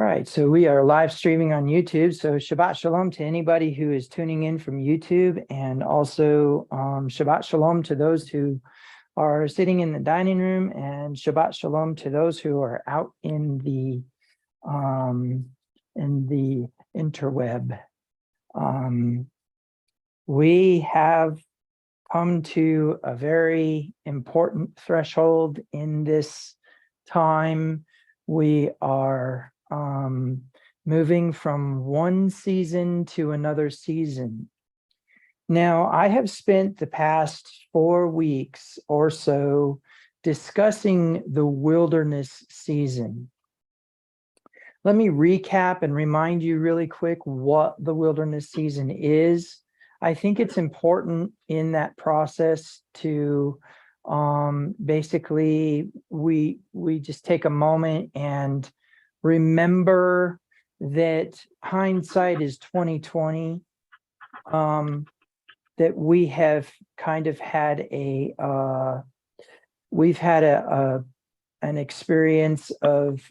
All right, so we are live streaming on YouTube. So Shabbat Shalom to anybody who is tuning in from YouTube, and also Shabbat Shalom to those who are sitting in the dining room, and Shabbat Shalom to those who are out in the interweb. We have come to a very important threshold in this time. We are moving from one season to another season. Now, I have spent the past 4 weeks or so discussing the wilderness season. Let me recap and remind you really quick what the wilderness season is. I think it's important in that process to basically we just take a moment and remember that hindsight is 2020. That we have kind of had an experience of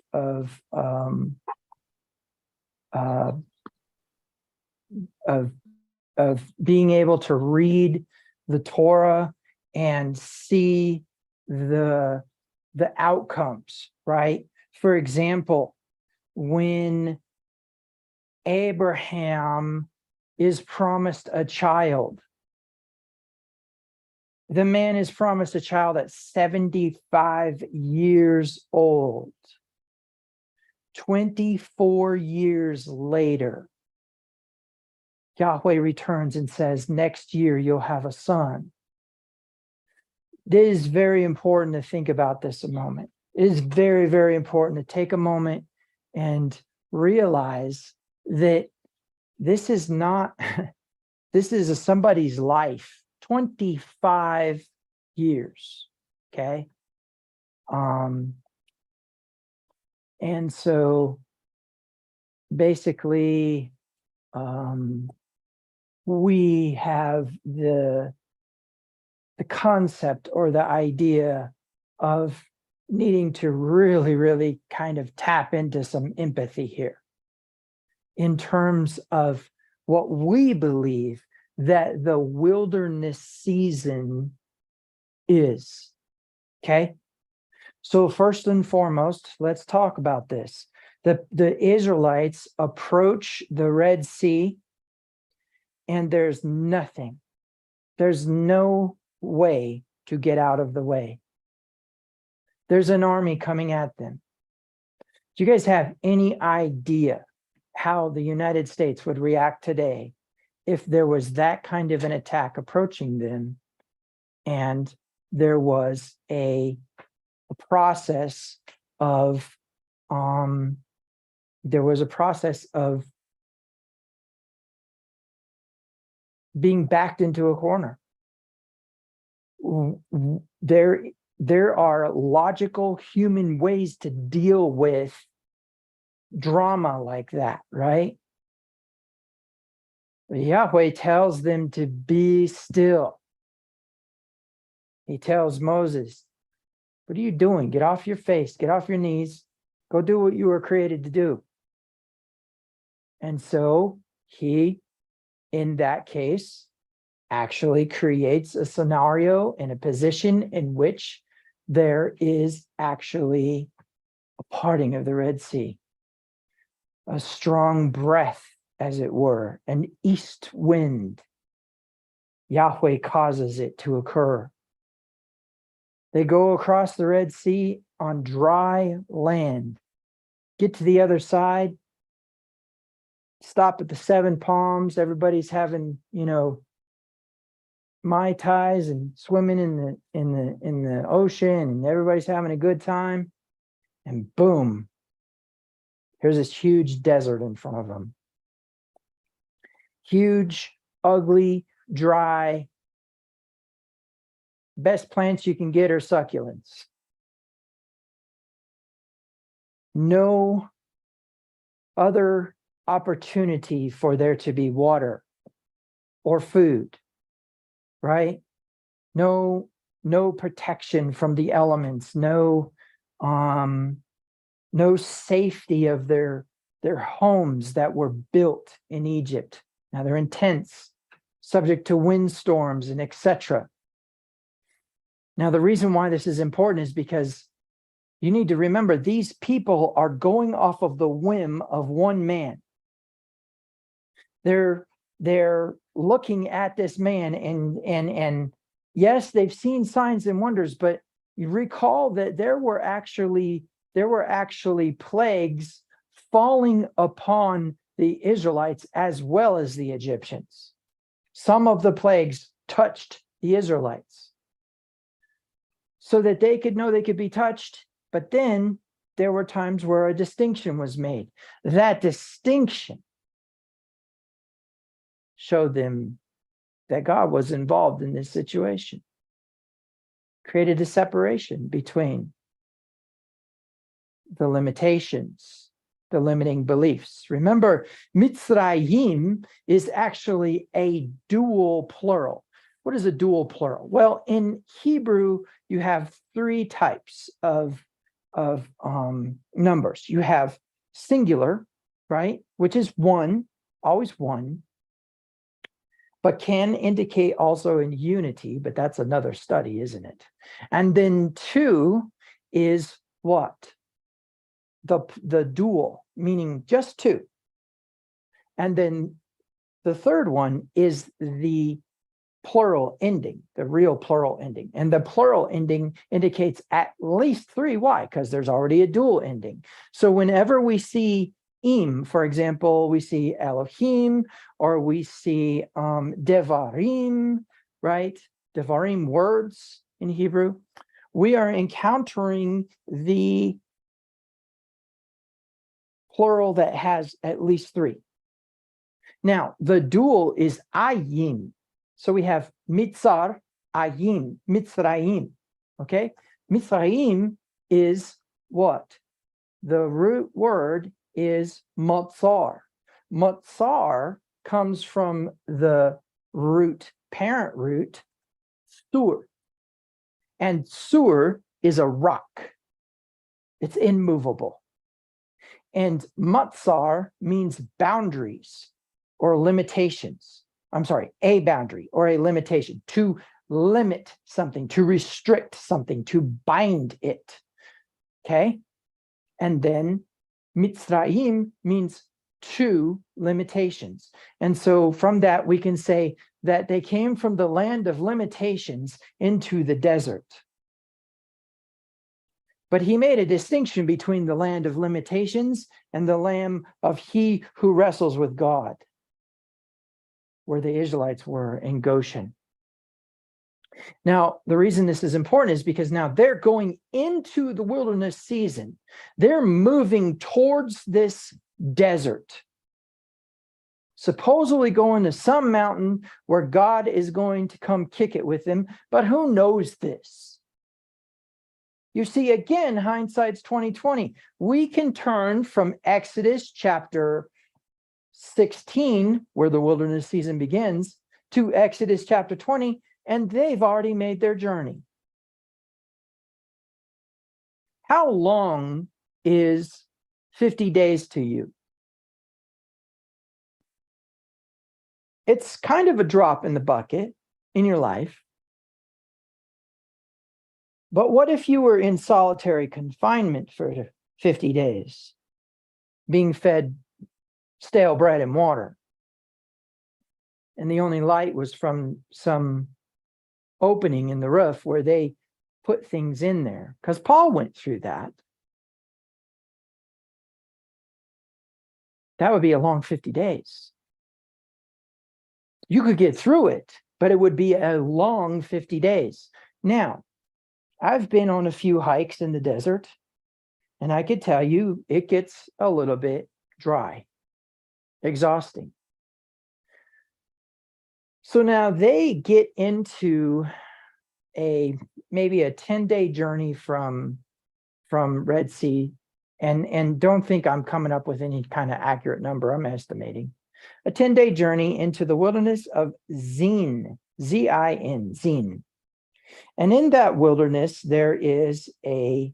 being able to read the Torah and see the outcomes, right? For example, when Abraham is promised a child, the man is promised a child at 75 years old. 24 years later, Yahweh returns and says, next year you'll have a son. It is very important to think about this a moment. It is very, very important to take a moment and realize that this is not, this is somebody's life, 25 years, okay? And so basically, we have the concept or the idea of needing to really, really kind of tap into some empathy here in terms of what we believe that the wilderness season is, okay? So first and foremost, let's talk about this. The Israelites approach the Red Sea, and there's nothing. There's no way to get out of the way. There's an army coming at them. Do you guys have any idea how the United States would react today if there was that kind of an attack approaching them, and there was a process of being backed into a corner? There are logical human ways to deal with drama like that, right? Yahweh tells them to be still. He tells Moses, what are you doing? Get off your face, get off your knees, go do what you were created to do. And so he, in that case, actually creates a scenario and a position in which there is actually a parting of the Red Sea, a strong breath, as it were, an east wind. Yahweh causes it to occur. They go across the Red Sea on dry land, get to the other side, stop at the 7 Palms. Everybody's having, Mai Tais and swimming in the ocean, and everybody's having a good time. And boom, here's this huge desert in front of them. Huge, ugly, dry. Best plants you can get are succulents. No other opportunity for there to be water or food, right? No protection from the elements, no safety of their their homes that were built in Egypt. Now they're in tents, subject to windstorms and etc. Now, the reason why this is important is because you need to remember these people are going off of the whim of one man. They're looking at this man and yes, they've seen signs and wonders, but you recall that there were actually plagues falling upon the Israelites as well as the Egyptians. Some of the plagues touched the Israelites so that they could know they could be touched. But then there were times where a distinction was made. That distinction showed them that God was involved in this situation, created a separation between the limitations, the limiting beliefs. Remember, Mitzrayim is actually a dual plural. What is a dual plural? Well, in Hebrew, you have three types of numbers. You have singular, right, which is one, always one, but can indicate also in unity, but that's another study, isn't it? And then two is what? The dual, meaning just two. And then the third one is the plural ending, the real plural ending. And the plural ending indicates at least three. Why? Because there's already a dual ending. So whenever we see im, for example, we see Elohim, or we see devarim, right? Devarim, words in Hebrew. We are encountering the plural that has at least three. Now, the dual is ayim. So we have mitzar, ayim, mitzrayim, okay? Mitzrayim is what? The root word is matzar. Matzar comes from the parent root, sur. And sur is a rock. It's immovable. And matzar means boundaries or limitations. I'm sorry, a boundary or a limitation, to limit something, to restrict something, to bind it, okay? And then Mitzrayim means two limitations. And so from that, we can say that they came from the land of limitations into the desert. But he made a distinction between the land of limitations and the land of he who wrestles with God, where the Israelites were in Goshen. Now, the reason this is important is because now they're going into the wilderness season. They're moving towards this desert, supposedly going to some mountain where God is going to come kick it with them. But who knows this? You see, again, hindsight's 2020. We can turn from Exodus chapter 16, where the wilderness season begins, to Exodus chapter 20, and they've already made their journey. How long is 50 days to you? It's kind of a drop in the bucket in your life. But what if you were in solitary confinement for 50 days, being fed stale bread and water, and the only light was from some opening in the roof where they put things in there? Because Paul went through that. That would be a long 50 days. You could get through it, but it would be a long 50 days. Now, I've been on a few hikes in the desert, and I could tell you it gets a little bit dry, exhausting. So now they get into maybe a 10-day journey from Red Sea, and don't think I'm coming up with any kind of accurate number. I'm estimating a 10-day journey into the wilderness of Zin, Z-I-N, Zin. And in that wilderness, there is a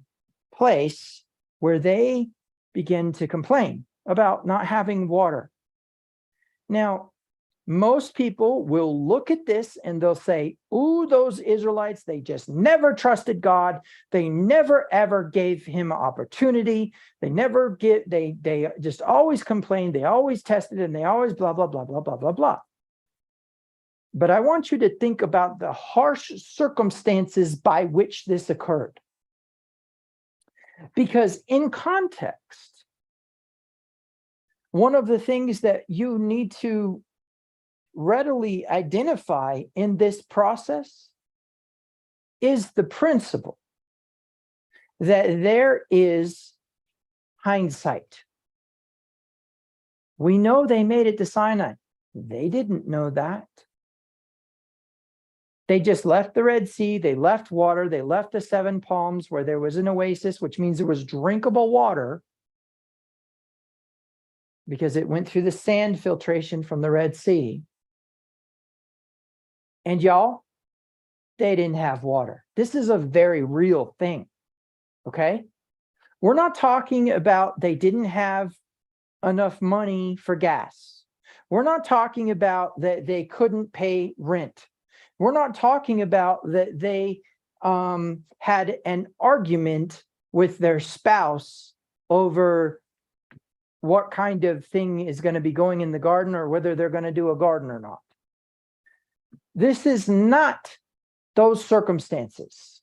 place where they begin to complain. about not having water. Now, most people will look at this and they'll say, ooh, those Israelites, they just never trusted God. They never, ever gave him opportunity. They just always complained. They always tested and they always blah, blah, blah, blah, blah, blah, blah. But I want you to think about the harsh circumstances by which this occurred. Because in context, one of the things that you need to readily identify in this process is the principle that there is hindsight. We know they made it to Sinai. They didn't know that. They just left the Red Sea, they left water, they left the 7 palms where there was an oasis, which means there was drinkable water because it went through the sand filtration from the Red Sea. And y'all, they didn't have water. This is a very real thing, okay? We're not talking about they didn't have enough money for gas. We're not talking about that they couldn't pay rent. We're not talking about that they had an argument with their spouse over what kind of thing is going to be going in the garden or whether they're going to do a garden or not. This is not those circumstances.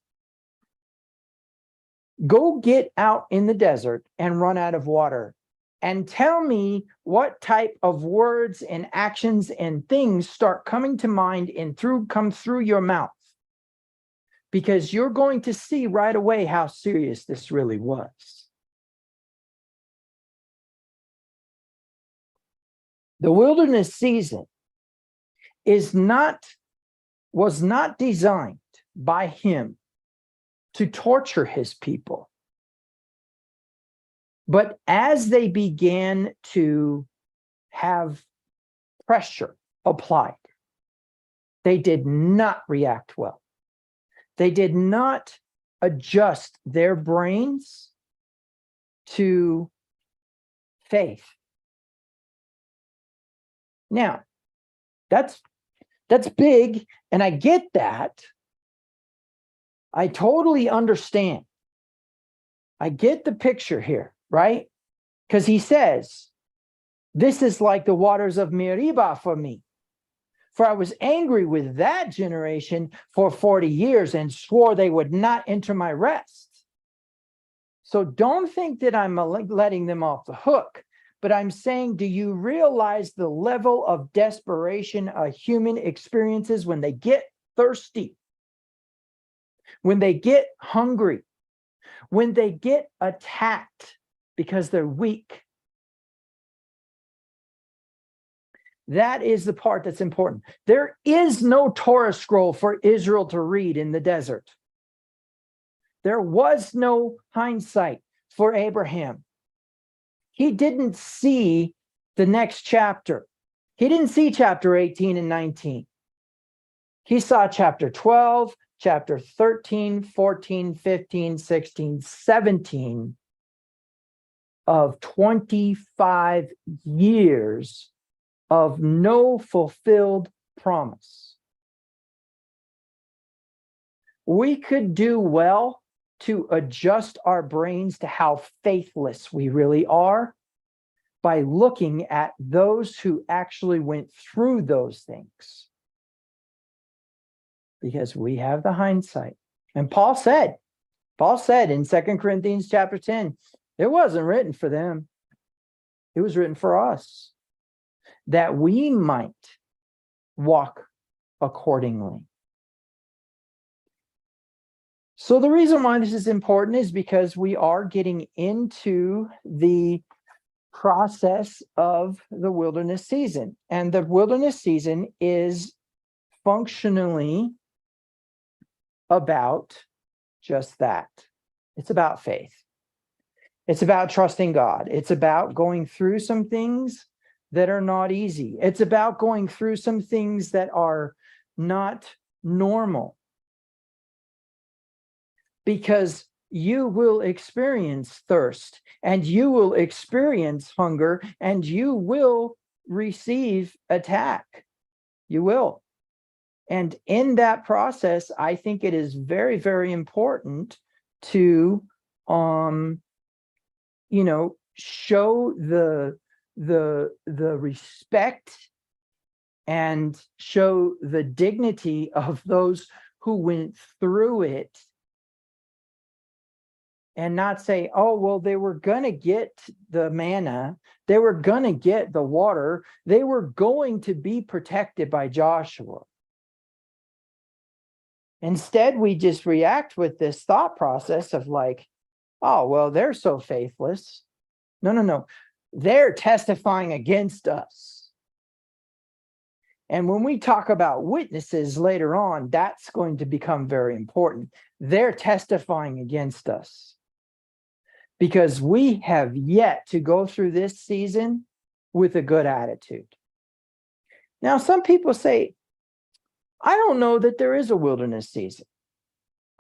Go get out in the desert and run out of water and tell me what type of words and actions and things start coming to mind and come through your mouth. Because you're going to see right away how serious this really was. The wilderness season was not designed by him to torture his people. But as they began to have pressure applied, they did not react well. They did not adjust their brains to faith. Now, that's big, and I get that. I totally understand. I get the picture here, right? Because he says, this is like the waters of Meribah for me. For I was angry with that generation for 40 years and swore they would not enter my rest. So don't think that I'm letting them off the hook. But I'm saying, do you realize the level of desperation a human experiences when they get thirsty, when they get hungry, when they get attacked because they're weak? That is the part that's important. There is no Torah scroll for Israel to read in the desert. There was no hindsight for Abraham. He didn't see the next chapter. He didn't see chapter 18 and 19. He saw chapter 12, chapter 13, 14, 15, 16, 17 of 25 years of no fulfilled promise. We could do well to adjust our brains to how faithless we really are by looking at those who actually went through those things. Because we have the hindsight. And Paul said in 2 Corinthians chapter 10, it wasn't written for them. It was written for us, that we might walk accordingly. So the reason why this is important is because we are getting into the process of the wilderness season. And the wilderness season is functionally about just that. It's about faith. It's about trusting God. It's about going through some things that are not easy. It's about going through some things that are not normal. Because you will experience thirst, and you will experience hunger, and you will receive attack. You will. And in that process, I think it is very, very important to, show the respect and show the dignity of those who went through it, and not say, oh, well, they were going to get the manna, they were going to get the water, they were going to be protected by Joshua. Instead, we just react with this thought process of like, oh, well, they're so faithless. No. They're testifying against us. And when we talk about witnesses later on, that's going to become very important. They're testifying against us because we have yet to go through this season with a good attitude. Now, some people say, I don't know that there is a wilderness season.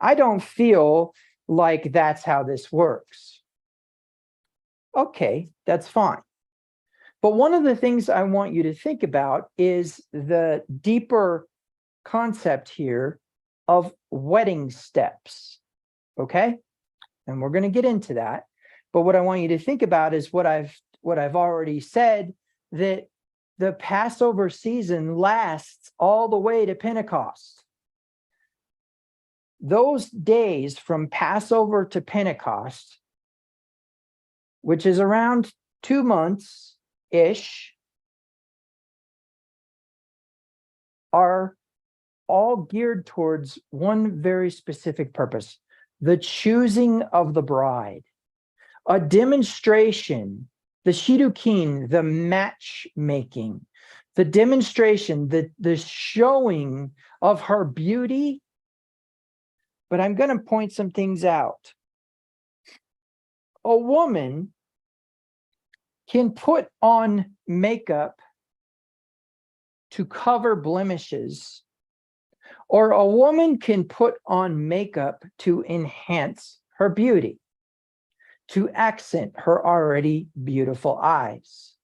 I don't feel like that's how this works. Okay, that's fine. But one of the things I want you to think about is the deeper concept here of wedding steps, okay? And we're going to get into that. But what I want you to think about is what I've already said, that the Passover season lasts all the way to Pentecost. Those days from Passover to Pentecost, which is around 2 months-ish, are all geared towards one very specific purpose: the choosing of the bride, a demonstration, the shidduchin, the matchmaking, the demonstration, the showing of her beauty. But I'm going to point some things out. A woman can put on makeup to cover blemishes, or a woman can put on makeup to enhance her beauty, to accent her already beautiful eyes,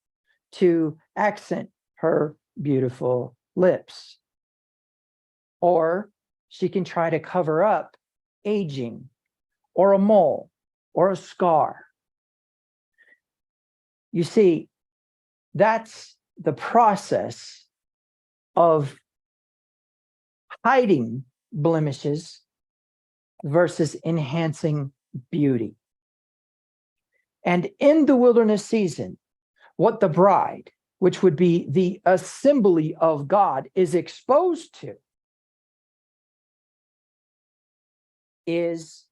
to accent her beautiful lips. Or she can try to cover up aging, or a mole, or a scar. You see, that's the process of hiding blemishes versus enhancing beauty. And in the wilderness season, what the bride, which would be the assembly of God, is exposed to is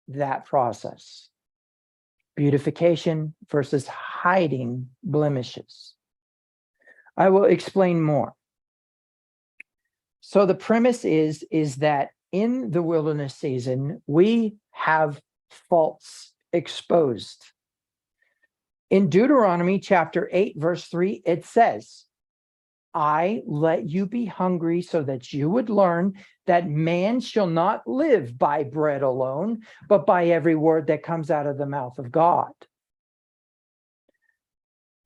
that process. Beautification versus hiding blemishes. I will explain more. So the premise is that in the wilderness season, we have faults exposed. In Deuteronomy chapter 8, verse 3, it says, I let you be hungry so that you would learn that man shall not live by bread alone, but by every word that comes out of the mouth of God.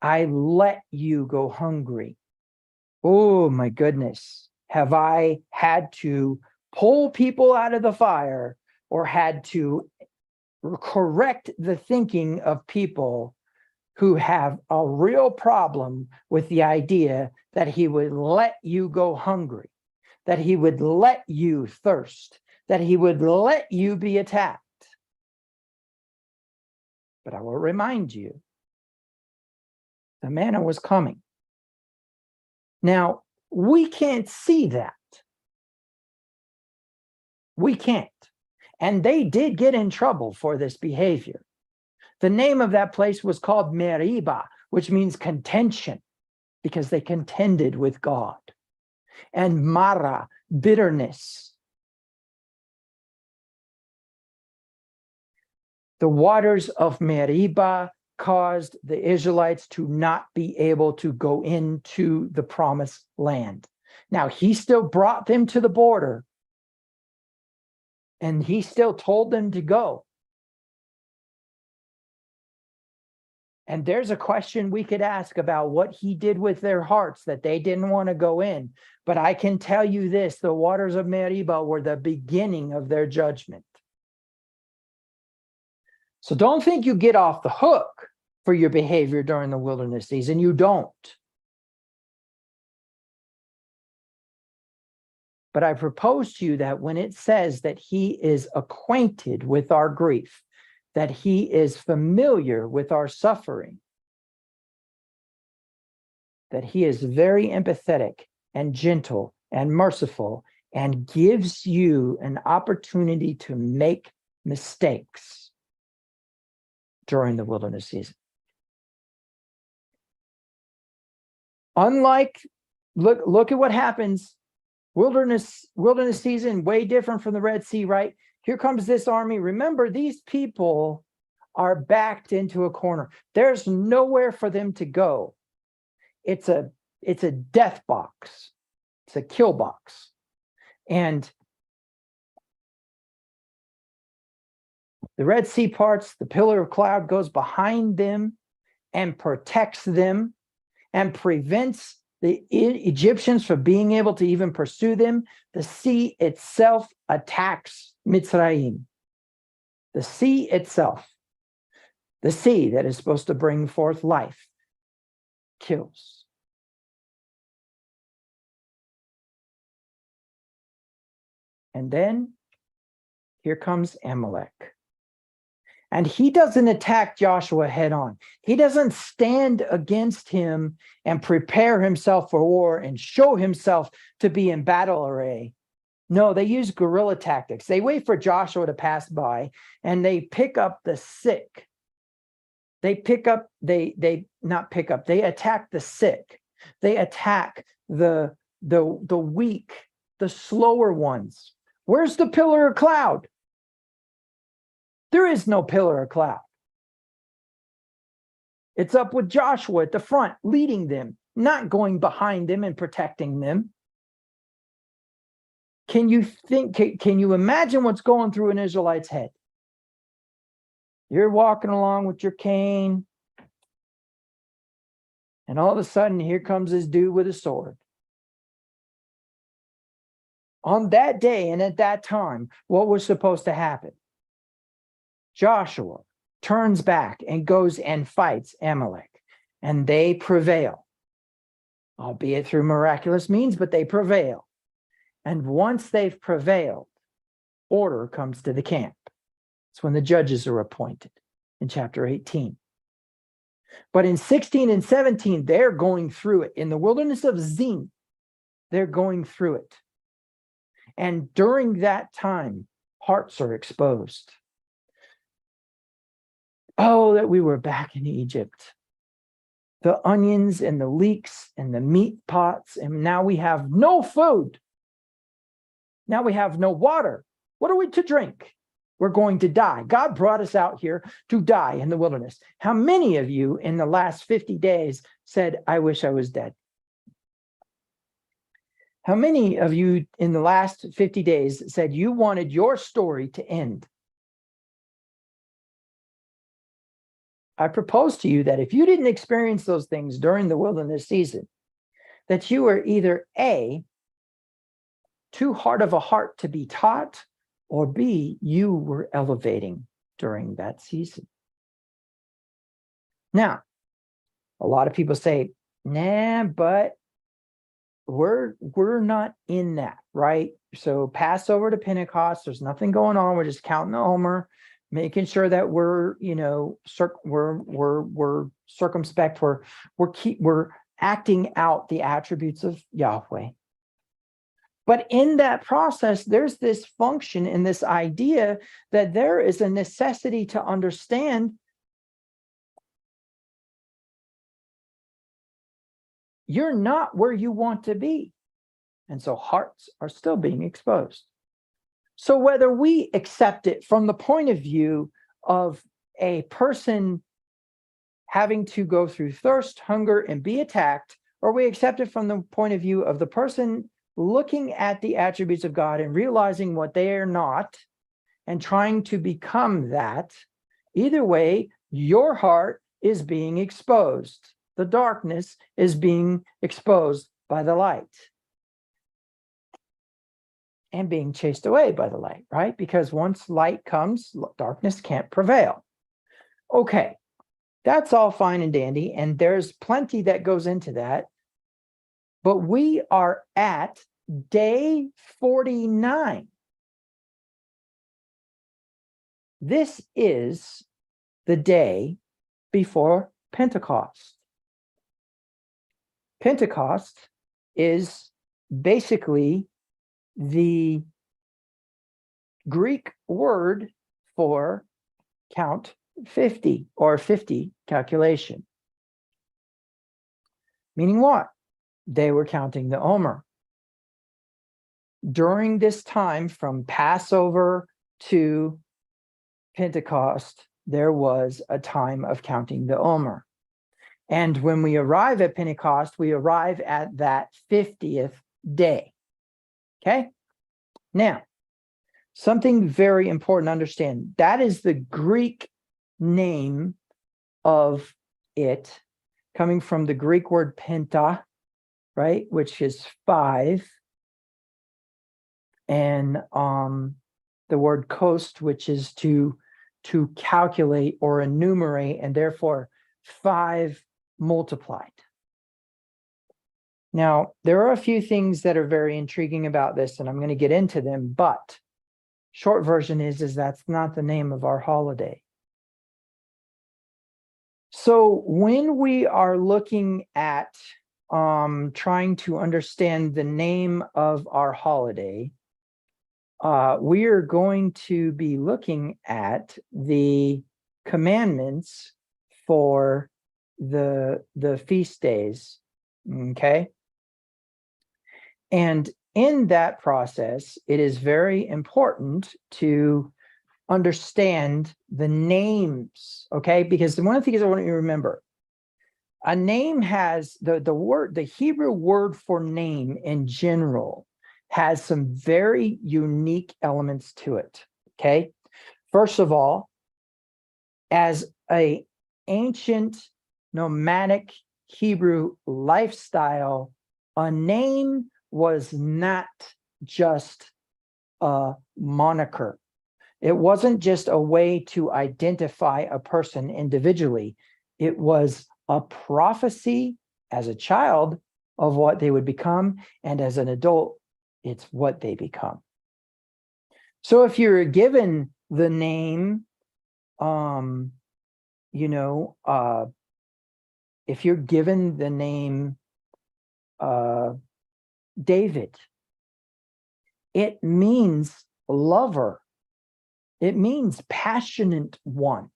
I let you go hungry. Oh my goodness. Have I had to pull people out of the fire, or had to correct the thinking of people who have a real problem with the idea that he would let you go hungry, that he would let you thirst, that he would let you be attacked. But I will remind you, the manna was coming. Now, we can't see that. We can't. And they did get in trouble for this behavior. The name of that place was called Meribah, which means contention, because they contended with God. And Mara, bitterness. The waters of Meribah caused the Israelites to not be able to go into the promised land. Now, he still brought them to the border, And he still told them to go. And there's a question we could ask about what he did with their hearts that they didn't want to go in. But I can tell you this, the waters of Meribah were the beginning of their judgment. So don't think you get off the hook for your behavior during the wilderness season. You don't. But I propose to you that when it says that he is acquainted with our grief, that he is familiar with our suffering, that he is very empathetic and gentle and merciful and gives you an opportunity to make mistakes during the wilderness season. Unlike, look at what happens. Wilderness season, way different from the Red Sea, right? Here comes this army. Remember, these people are backed into a corner. There's nowhere for them to go. It's a death box. It's a kill box. And the Red Sea parts, the pillar of cloud goes behind them and protects them and prevents the Egyptians from being able to even pursue them. The sea itself attacks Mitzrayim. The sea itself, the sea that is supposed to bring forth life, kills. And then here comes Amalek. And he doesn't attack Joshua head on. He doesn't stand against him and prepare himself for war and show himself to be in battle array. No, they use guerrilla tactics. They wait for Joshua to pass by and they pick up the sick. They attack the sick. They attack the weak, the slower ones. Where's the pillar of cloud? There is no pillar of cloud. It's up with Joshua at the front, leading them, not going behind them and protecting them. Can you imagine what's going through an Israelite's head? You're walking along with your cane, and all of a sudden, here comes this dude with a sword. On that day and at that time, what was supposed to happen? Joshua turns back and goes and fights Amalek, and they prevail, albeit through miraculous means, but they prevail. And once they've prevailed, order comes to the camp. It's when the judges are appointed in chapter 18. But in 16 and 17, they're going through it. In the wilderness of Zin, they're going through it. And during that time, hearts are exposed. Oh, that we were back in Egypt. The onions and the leeks and the meat pots, and now we have no food. Now we have no water. What are we to drink? We're going to die. God brought us out here to die in the wilderness. How many of you in the last 50 days said, I wish I was dead? How many of you in the last 50 days said you wanted your story to end? I propose to you that if you didn't experience those things during the wilderness season, that you were either A, too hard of a heart to be taught, or B, you were elevating during that season. Now, a lot of people say, nah, but we're not in that, right? So Passover to Pentecost, there's nothing going on. We're just counting the Omer, making sure that we're circumspect. We're acting out the attributes of Yahweh. But in that process, there's this function and this idea that there is a necessity to understand you're not where you want to be. And so hearts are still being exposed. So whether we accept it from the point of view of a person having to go through thirst, hunger, and be attacked, or we accept it from the point of view of the person looking at the attributes of God and realizing what they are not, and trying to become that, either way, your heart is being exposed. The darkness is being exposed by the light and being chased away by the light, right? Because once light comes, darkness can't prevail. Okay, that's all fine and dandy, and there's plenty that goes into that. But we are at day 49. This is the day before Pentecost. Pentecost is basically the Greek word for count 50 or 50 calculation. Meaning what? They were counting the Omer. During this time from Passover to Pentecost, there was a time of counting the Omer. And when we arrive at Pentecost, we arrive at that 50th day. Okay? Now, something very important to understand. That is the Greek name of it, coming from the Greek word penta, right? Which is 5. And the word cost, which is to calculate or enumerate, and therefore 5 multiplied. Now, there are a few things that are very intriguing about this, and I'm going to get into them, but short version is that's not the name of our holiday. So when we are looking at trying to understand the name of our holiday, we are going to be looking at the commandments for the feast days, okay? And in that process, it is very important to understand the names, okay? Because one of the things I want you to remember, a name has the Hebrew word for name in general has some very unique elements to it, okay? First of all, as an ancient nomadic Hebrew lifestyle, a name was not just a moniker. It wasn't just a way to identify a person individually. It was a prophecy as a child of what they would become, and as an adult, it's what they become. So if you're given the name, if you're given the name David, it means lover. It means passionate one.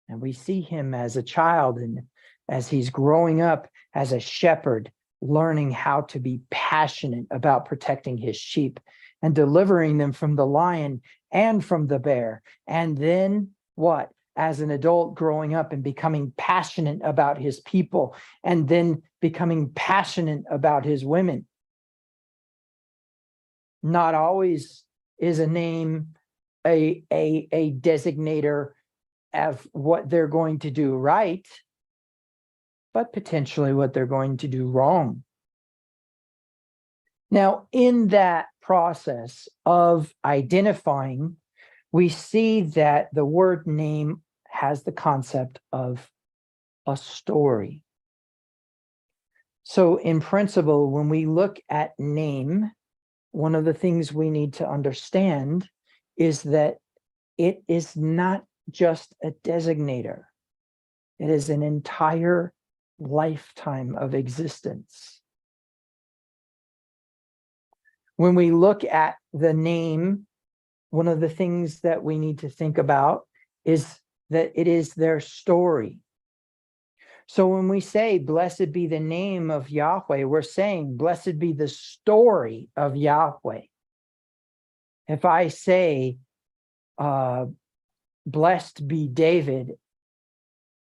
And we see him as a child, and as he's growing up as a shepherd, learning how to be passionate about protecting his sheep and delivering them from the lion and from the bear. And then what? As an adult, growing up and becoming passionate about his people, and then becoming passionate about his women. Not always is a name a designator of what they're going to do right, but potentially what they're going to do wrong. Now, in that process of identifying, we see that the word name has the concept of a story. So in principle, when we look at name, one of the things we need to understand is that it is not just a designator. It is an entire lifetime of existence. When we look at the name, one of the things that we need to think about is that it is their story. So when we say, blessed be the name of Yahweh, we're saying, blessed be the story of Yahweh. If I say, blessed be David,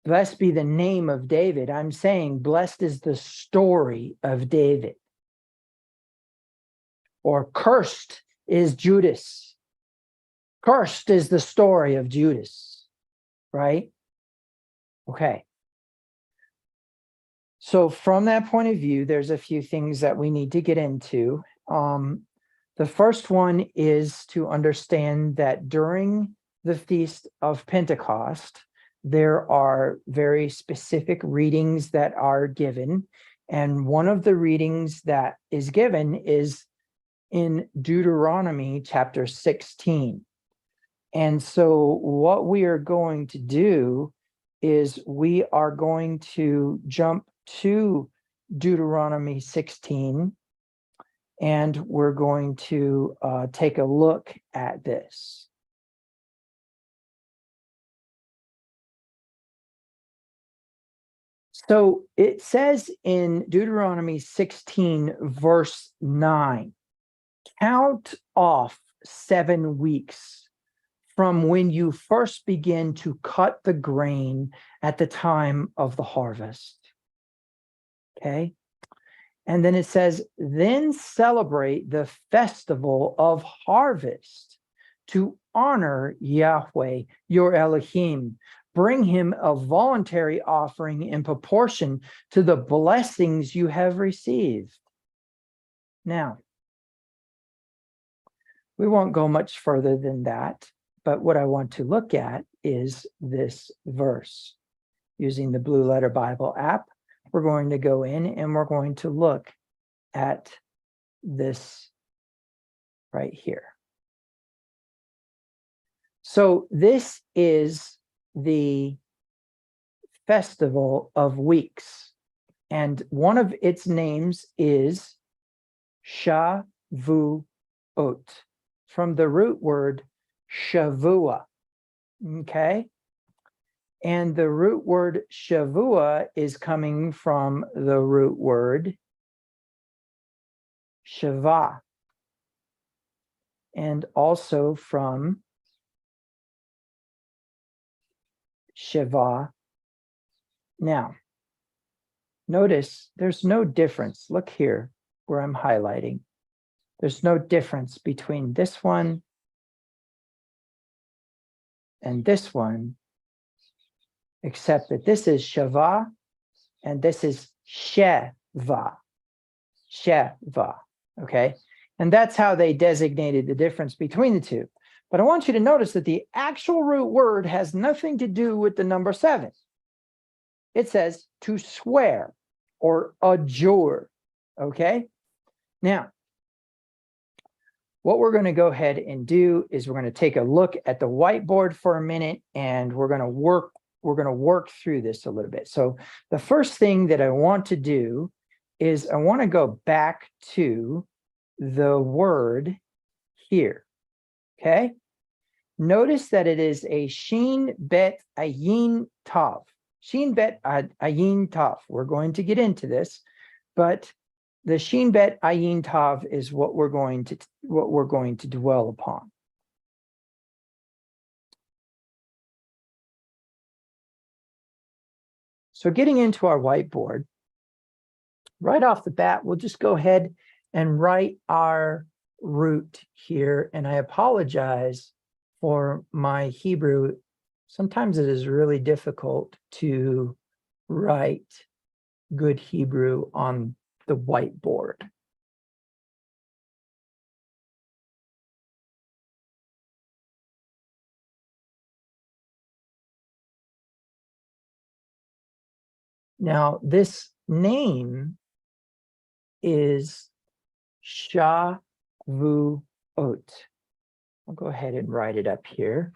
blessed be the name of David, I'm saying, blessed is the story of David. Or cursed is Judas. Cursed is the story of Judas, right? Okay. So from that point of view, there's a few things that we need to get into. The first one is to understand that during the Feast of Pentecost, there are very specific readings that are given. And one of the readings that is given is in Deuteronomy chapter 16. And so what we are going to do is we are going to jump to Deuteronomy 16, and we're going to take a look at this. So it says in Deuteronomy 16, verse 9, count off 7 weeks from when you first begin to cut the grain at the time of the harvest. Okay. And then it says, then celebrate the festival of harvest to honor Yahweh, your Elohim. Bring him a voluntary offering in proportion to the blessings you have received. Now, we won't go much further than that, but what I want to look at is this verse. Using the Blue Letter Bible app, we're going to go in and we're going to look at this right here. So this is the Festival of Weeks, and one of its names is Shavuot, from the root word Shavua, okay? And the root word Shavua is coming from the root word Shava, and also from Shiva. Now, notice there's no difference. Look here where I'm highlighting. There's no difference between this one and this one, except that this is Shava and this is Sheva. Sheva, okay? And that's how they designated the difference between the two. But I want you to notice that the actual root word has nothing to do with the number 7. It says to swear or adjure, okay? Now, what we're going to go ahead and do is we're going to take a look at the whiteboard for a minute, and we're going to work through this a little bit. So the first thing that I want to do is I want to go back to the word here, okay? Notice that it is a Shin Bet Ayin Tav. Shin Bet Ayin Tav. We're going to get into this, but the Shin Bet Ayin Tav is what we're going to dwell upon. So getting into our whiteboard, right off the bat, we'll just go ahead and write our root here. And I apologize for my Hebrew. Sometimes it is really difficult to write good Hebrew on the whiteboard. Now, this name is Shavuot. I'll go ahead and write it up here.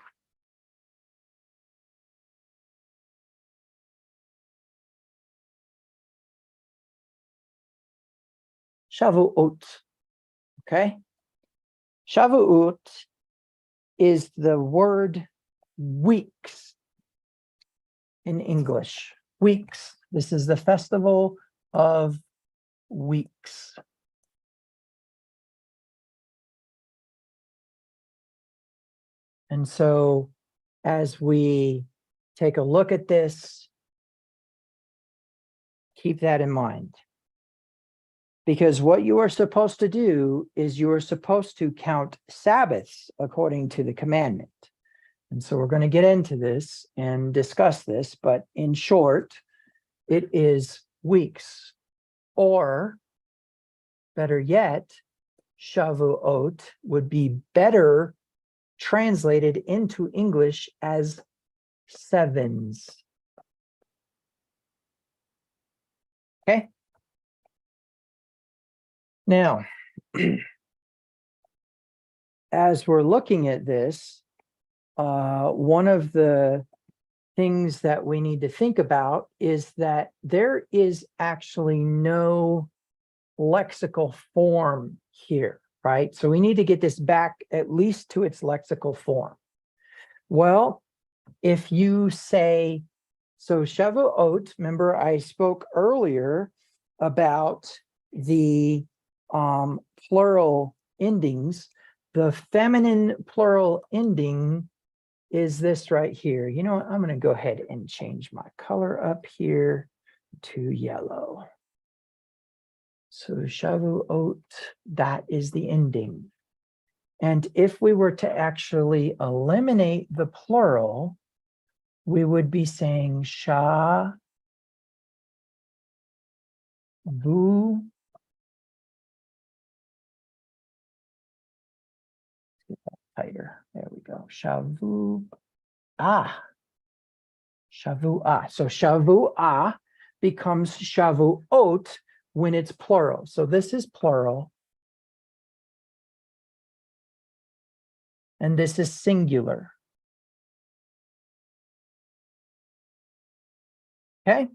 Shavuot, okay? Shavuot is the word weeks in English. Weeks. This is the festival of weeks. And so as we take a look at this, keep that in mind. Because what you are supposed to do is you are supposed to count Sabbaths according to the commandment. And so we're going to get into this and discuss this, but in short, it is weeks, or better yet, Shavuot would be better translated into English as sevens. Okay. Now, as we're looking at this, one of the things that we need to think about is that there is actually no lexical form here, right? So we need to get this back at least to its lexical form. Well, if you say, so Shavuot, remember I spoke earlier about the plural endings. The feminine plural ending is this right here. You know what? I'm going to go ahead and change my color up here to yellow. So Shavuot, that is the ending. And if we were to actually eliminate the plural, we would be saying Shavuot. Get that tighter. There we go. Shavuot. Shavuah. So Shavuah becomes Shavuot when it's plural. So this is plural. And this is singular. Okay.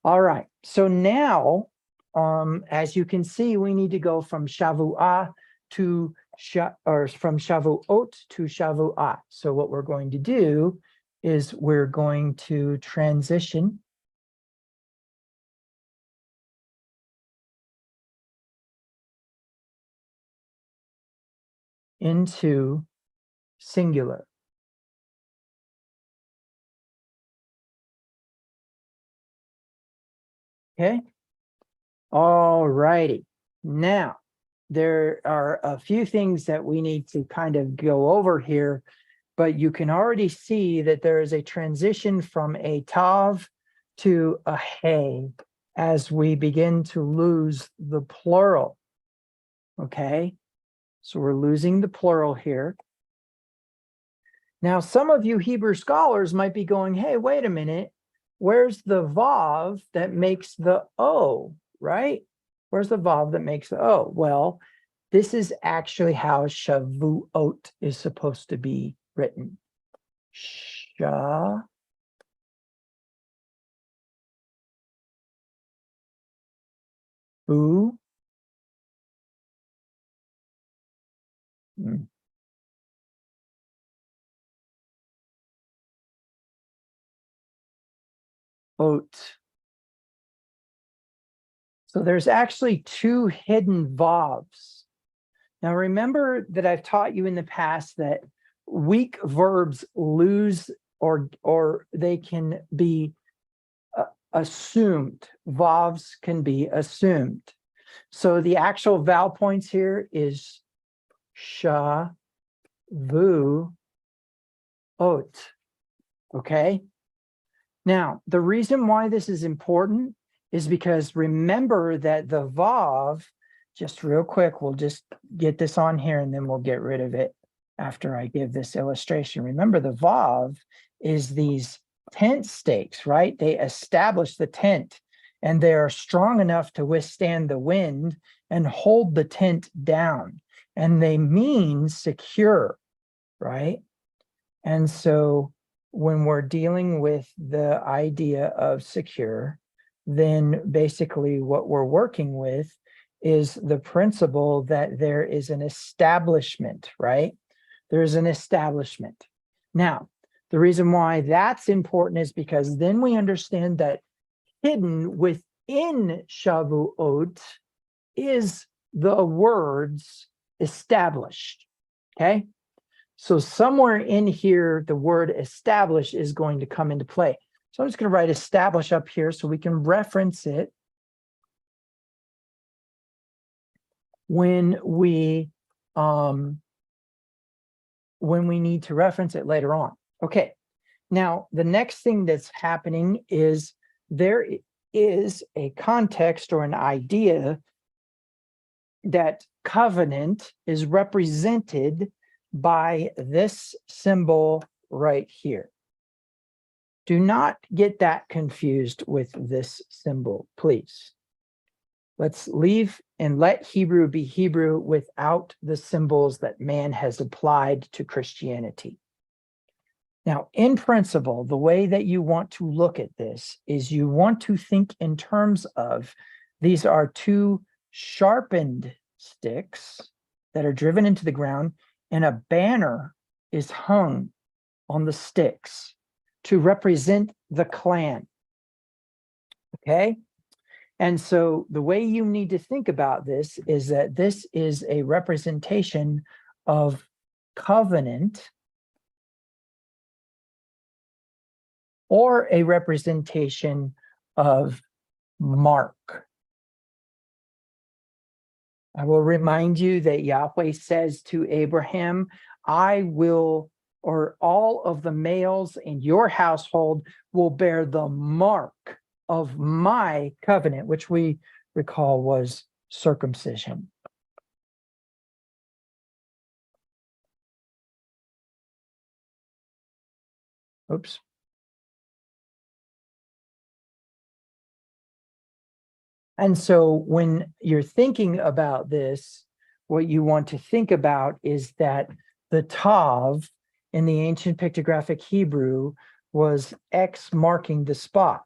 All right. So now, as you can see, we need to go from Shavuah to from Shavuot to Shavuah. So what we're going to do is we're going to transition into singular. Okay. All righty. Now, there are a few things that we need to kind of go over here, but you can already see that there is a transition from a tav to a hey as we begin to lose the plural. Okay. So we're losing the plural here. Now, some of you Hebrew scholars might be going, hey, wait a minute. Where's the vav that makes the O, right? Where's the vav that makes the O? Well, this is actually how Shavuot is supposed to be written. Shavu. Oat. So there's actually two hidden vavs. Now remember that I've taught you in the past that weak verbs lose or they can be assumed. Vavs can be assumed. So the actual vowel points here is sha, vu, ot. Okay. Now, the reason why this is important is because remember that the vav, just real quick, we'll just get this on here and then we'll get rid of it after I give this illustration. Remember, the vav is these tent stakes, right? They establish the tent and they are strong enough to withstand the wind and hold the tent down. And they mean secure, right? And so when we're dealing with the idea of secure, then basically what we're working with is the principle that there is an establishment, right? There's an establishment. Now, the reason why that's important is because then we understand that hidden within Shavuot is the words established, okay? So somewhere in here, the word establish is going to come into play. So I'm just going to write establish up here so we can reference it. when we need to reference it later on. Okay, now the next thing that's happening is there is a context or an idea that covenant is represented by this symbol right here. Do not get that confused with this symbol, please. Let's leave and let Hebrew be Hebrew without the symbols that man has applied to Christianity. Now, in principle, the way that you want to look at this is you want to think in terms of these are two sharpened sticks that are driven into the ground, and a banner is hung on the sticks to represent the clan. Okay? And so the way you need to think about this is that this is a representation of covenant or a representation of mark. I will remind you that Yahweh says to Abraham, I will, or all of the males in your household will bear the mark of my covenant, which we recall was circumcision. Oops. And so when you're thinking about this, what you want to think about is that the Tav in the ancient pictographic Hebrew was X marking the spot.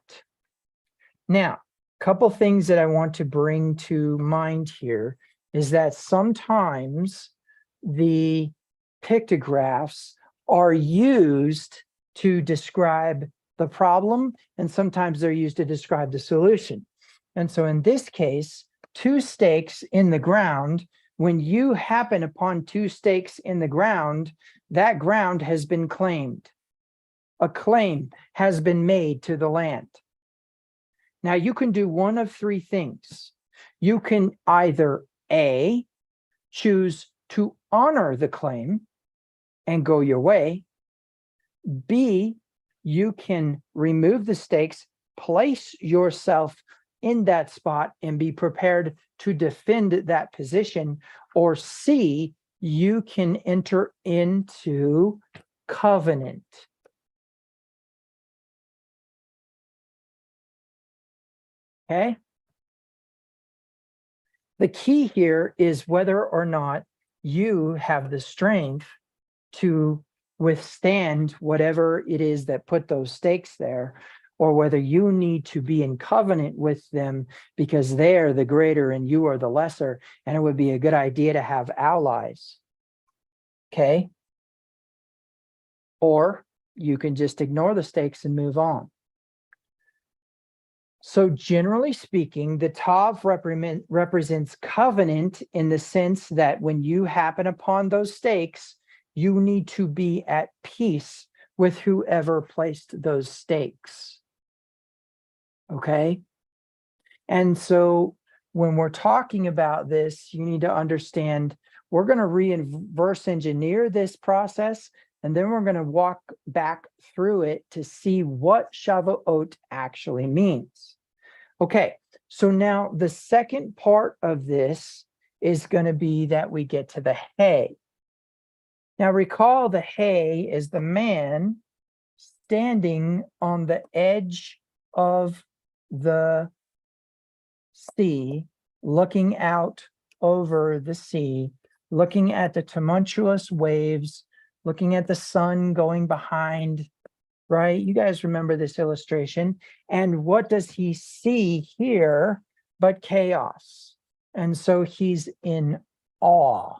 Now, a couple things that I want to bring to mind here is that sometimes the pictographs are used to describe the problem, and sometimes they're used to describe the solution. And so in this case, two stakes in the ground, when you happen upon two stakes in the ground, that ground has been claimed. A claim has been made to the land. Now, you can do one of three things. You can either A, choose to honor the claim and go your way. B, you can remove the stakes, place yourself in that spot and be prepared to defend that position. Or C, you can enter into covenant. Okay? The key here is whether or not you have the strength to withstand whatever it is that put those stakes there, or whether you need to be in covenant with them because they are the greater and you are the lesser, and it would be a good idea to have allies. Okay? Or you can just ignore the stakes and move on. So generally speaking, the Tav represents covenant in the sense that when you happen upon those stakes, you need to be at peace with whoever placed those stakes. Okay? And so when we're talking about this, you need to understand we're going to reverse engineer this process, and then we're going to walk back through it to see what Shavuot actually means. Okay, so now the second part of this is going to be that we get to the hay. Now recall the hay is the man standing on the edge of the sea, looking out over the sea, looking at the tumultuous waves, looking at the sun going behind, right? You guys remember this illustration. And what does he see here but chaos? And so he's in awe.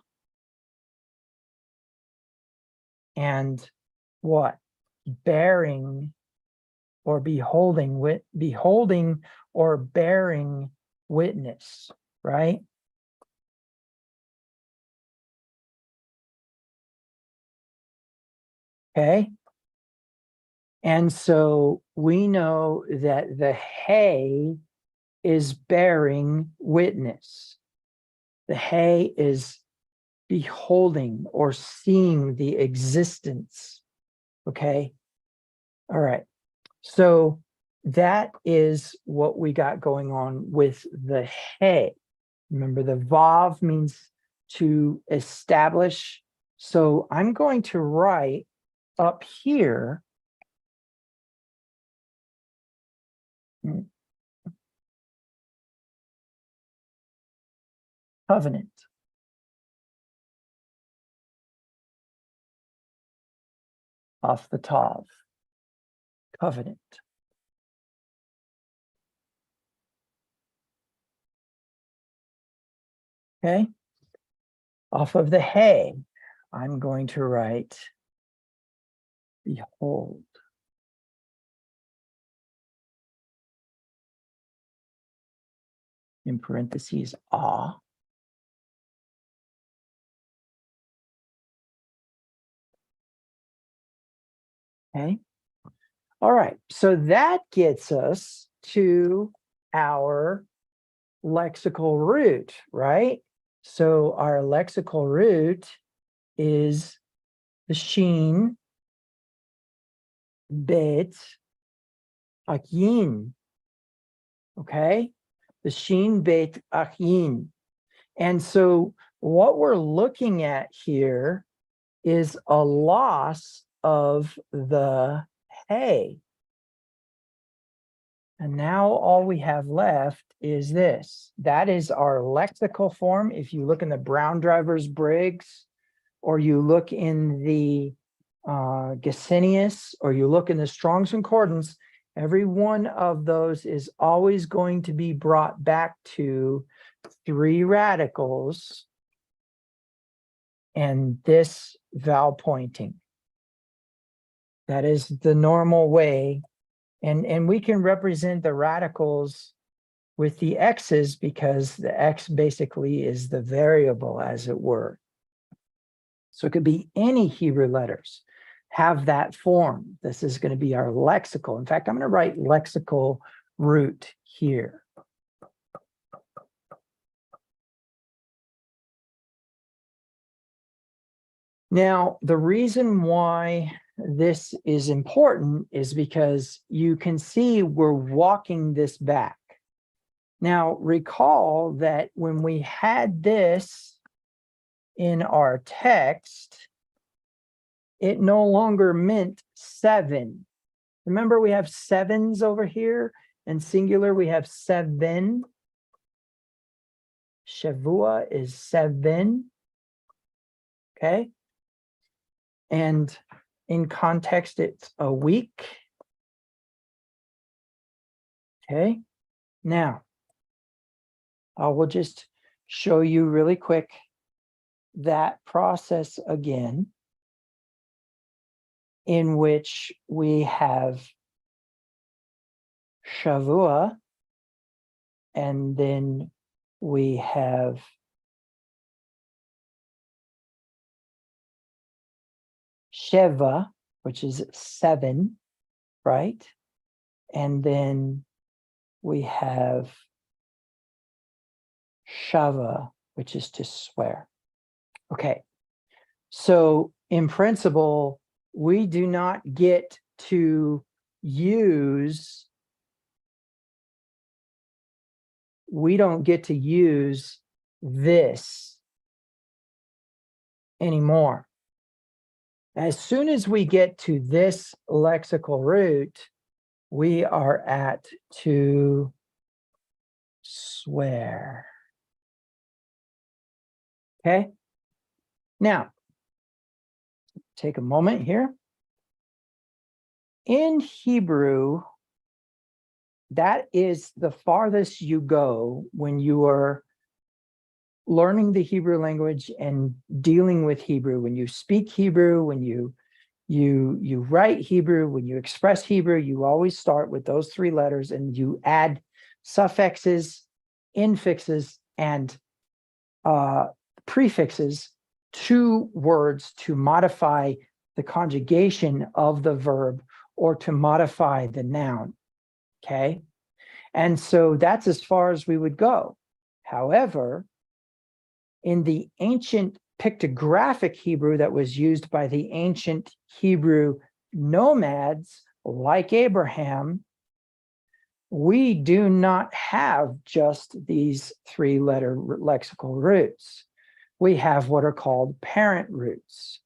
And what? Bearing or beholding or bearing witness, right? Okay. And so we know that the hay is bearing witness. The hey is beholding or seeing the existence. Okay. All right. So that is what we got going on with the hey. Remember, the vav means to establish. So I'm going to write up here covenant. Off the tav. Covenant. Okay. Off of the hey, I'm going to write behold. In parentheses, ah. Okay. All right. So that gets us to our lexical root, right? So our lexical root is the sheen, bet, akin. Okay. The sheen, bet, akin. And so what we're looking at here is a loss of the hey. And now all we have left is this. That is our lexical form. If you look in the Brown Drivers Briggs, or you look in the Gesenius, or you look in the Strong's Concordance, every one of those is always going to be brought back to 3 radicals and this vowel pointing. That is the normal way. And we can represent the radicals with the x's because the x basically is the variable, as it were. So it could be any Hebrew letters have that form. This is going to be our lexical. In fact, I'm going to write lexical root here. Now, the reason why this is important is because you can see we're walking this back. Now, recall that when we had this in our text, it no longer meant 7. Remember, we have 7s over here, and singular, we have 7. Shavua is 7. Okay. And in context, it's a week. Okay. Now, I will just show you really quick that process again, in which we have Shavua, and then we have Sheva, which is 7, right? And then we have Shava, which is to swear. Okay, so in principle, we do not get to use, we don't get to use this anymore. As soon as we get to this lexical root, we are at to swear. Okay. Now, take a moment here. In Hebrew, that is the farthest you go when you are learning the Hebrew language and dealing with Hebrew. When you speak Hebrew, when you write Hebrew, when you express Hebrew, you always start with those 3 letters and you add suffixes, infixes, and prefixes to words to modify the conjugation of the verb or to modify the noun. Okay. And so that's as far as we would go. However, in the ancient pictographic Hebrew that was used by the ancient Hebrew nomads like Abraham, we do not have just these 3-letter lexical roots. We have what are called parent roots.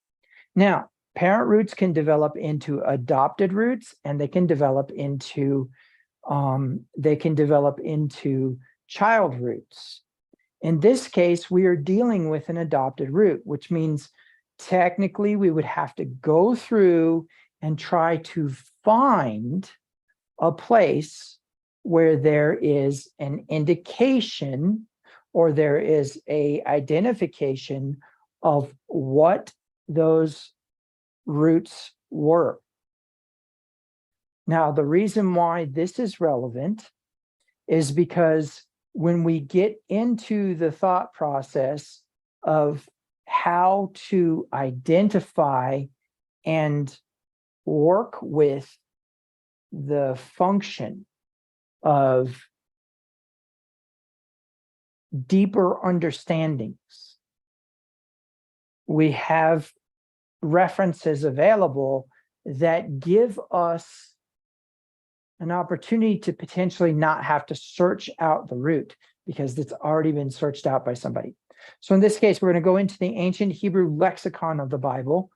Now, parent roots can develop into adopted roots, and they can develop into child roots. In this case, we are dealing with an adopted root, which means technically we would have to go through and try to find a place where there is an indication or there is a identification of what those roots were. Now, the reason why this is relevant is because when we get into the thought process of how to identify and work with the function of deeper understandings, we have references available that give us an opportunity to potentially not have to search out the root because it's already been searched out by somebody. So in this case, we're going to go into the ancient Hebrew lexicon of the Bible,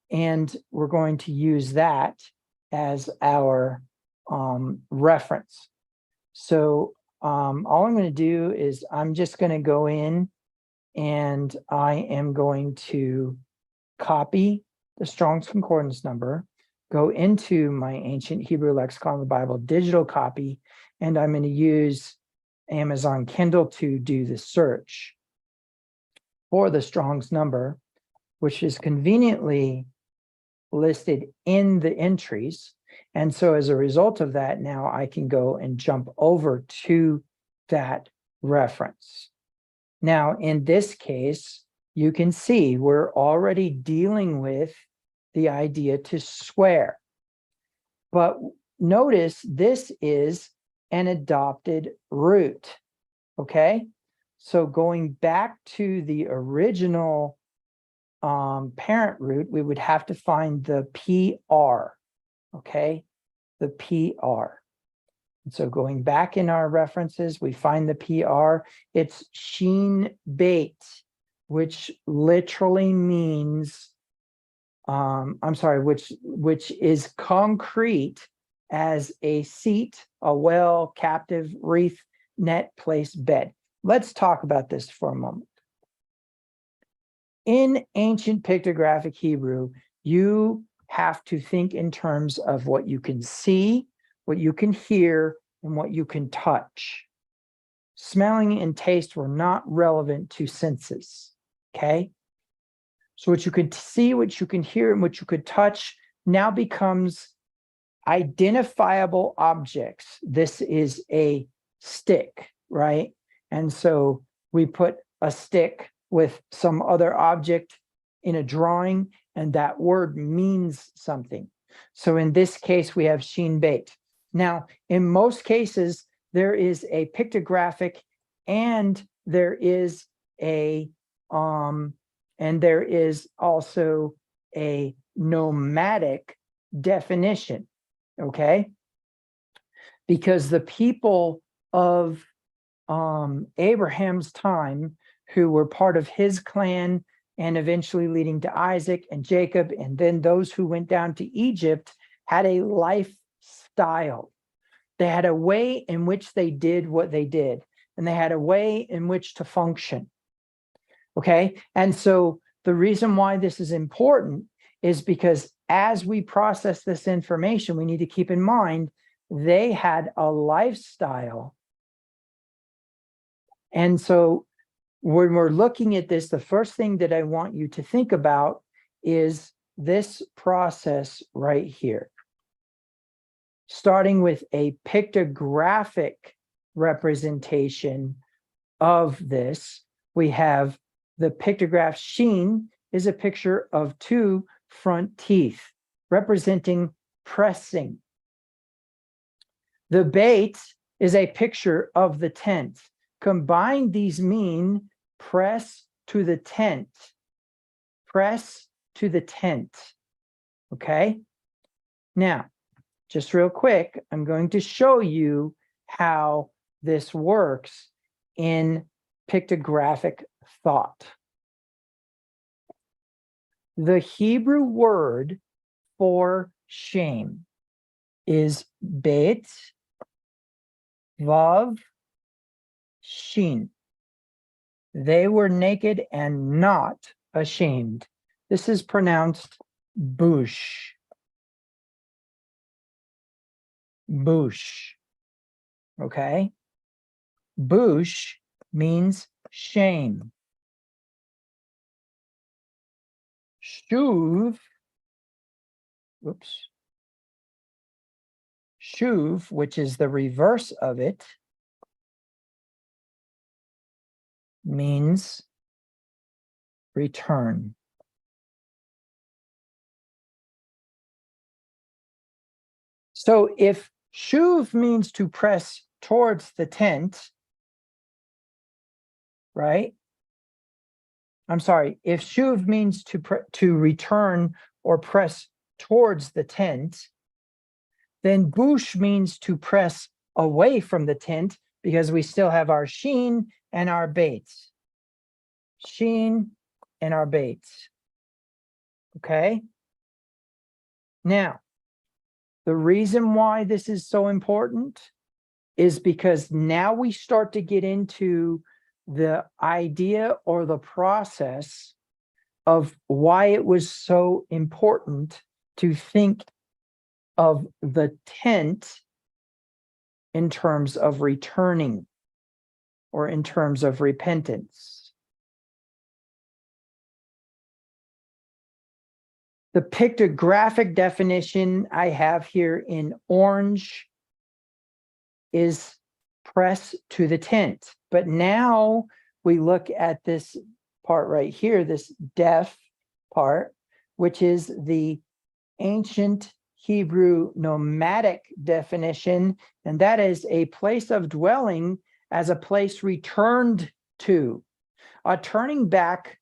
and we're going to use that as our reference. So all I'm going to do is I'm just going to go in and I am going to copy the Strong's Concordance number, go into my ancient Hebrew lexicon of the Bible, digital copy, and I'm going to use Amazon Kindle to do the search for the Strong's number, which is conveniently listed in the entries. And so as a result of that, now I can go and jump over to that reference. Now, in this case, you can see we're already dealing with the idea to swear. But notice this is an adopted root, okay? So going back to the original parent root, we would have to find the PR, okay? The PR. And so going back in our references, we find the PR. It's sheen bait, which literally means, which is concrete as a seat, a well, captive, wreath, net, place, bed. Let's talk about this for a moment. In ancient pictographic Hebrew, you have to think in terms of what you can see, what you can hear, and what you can touch. Smelling and taste were not relevant to senses, okay? So what you can see, what you can hear, and what you could touch now becomes identifiable objects. This is a stick, right? And so we put a stick with some other object in a drawing, and that word means something. So in this case, we have sheen bait. Now, in most cases, there is a pictographic and there is also a nomadic definition, okay? Because the people of Abraham's time, who were part of his clan and eventually leading to Isaac and Jacob, and then those who went down to Egypt, had a lifestyle. They had a way in which they did what they did, and they had a way in which to function. Okay, and so the reason why this is important is because as we process this information, we need to keep in mind they had a lifestyle. And so when we're looking at this, the first thing that I want you to think about is this process right here. Starting with a pictographic representation of this, we have the pictograph sheen is a picture of 2 front teeth representing pressing. The bait is a picture of the tent. Combined, these mean press to the tent. Press to the tent. Okay? Now, just real quick, I'm going to show you how this works in pictographic thought. The Hebrew word for shame is bet, vav, shin. They were naked and not ashamed. This is pronounced bush. Bush. Okay? Bush means shame. Shuv, oops. Shuv, which is the reverse of it, means return. So if shuv means to press towards the tent, right? I'm sorry, if shuv means to return or press towards the tent, then bush means to press away from the tent because we still have our sheen and our baits. Sheen and our baits. Okay? Now, the reason why this is so important is because now we start to get into the idea or the process of why it was so important to think of the tent in terms of returning or in terms of repentance. The pictographic definition I have here in orange is press to the tent. But now we look at this part right here, this deaf part, which is the ancient Hebrew nomadic definition, and that is a place of dwelling as a place returned to, a turning back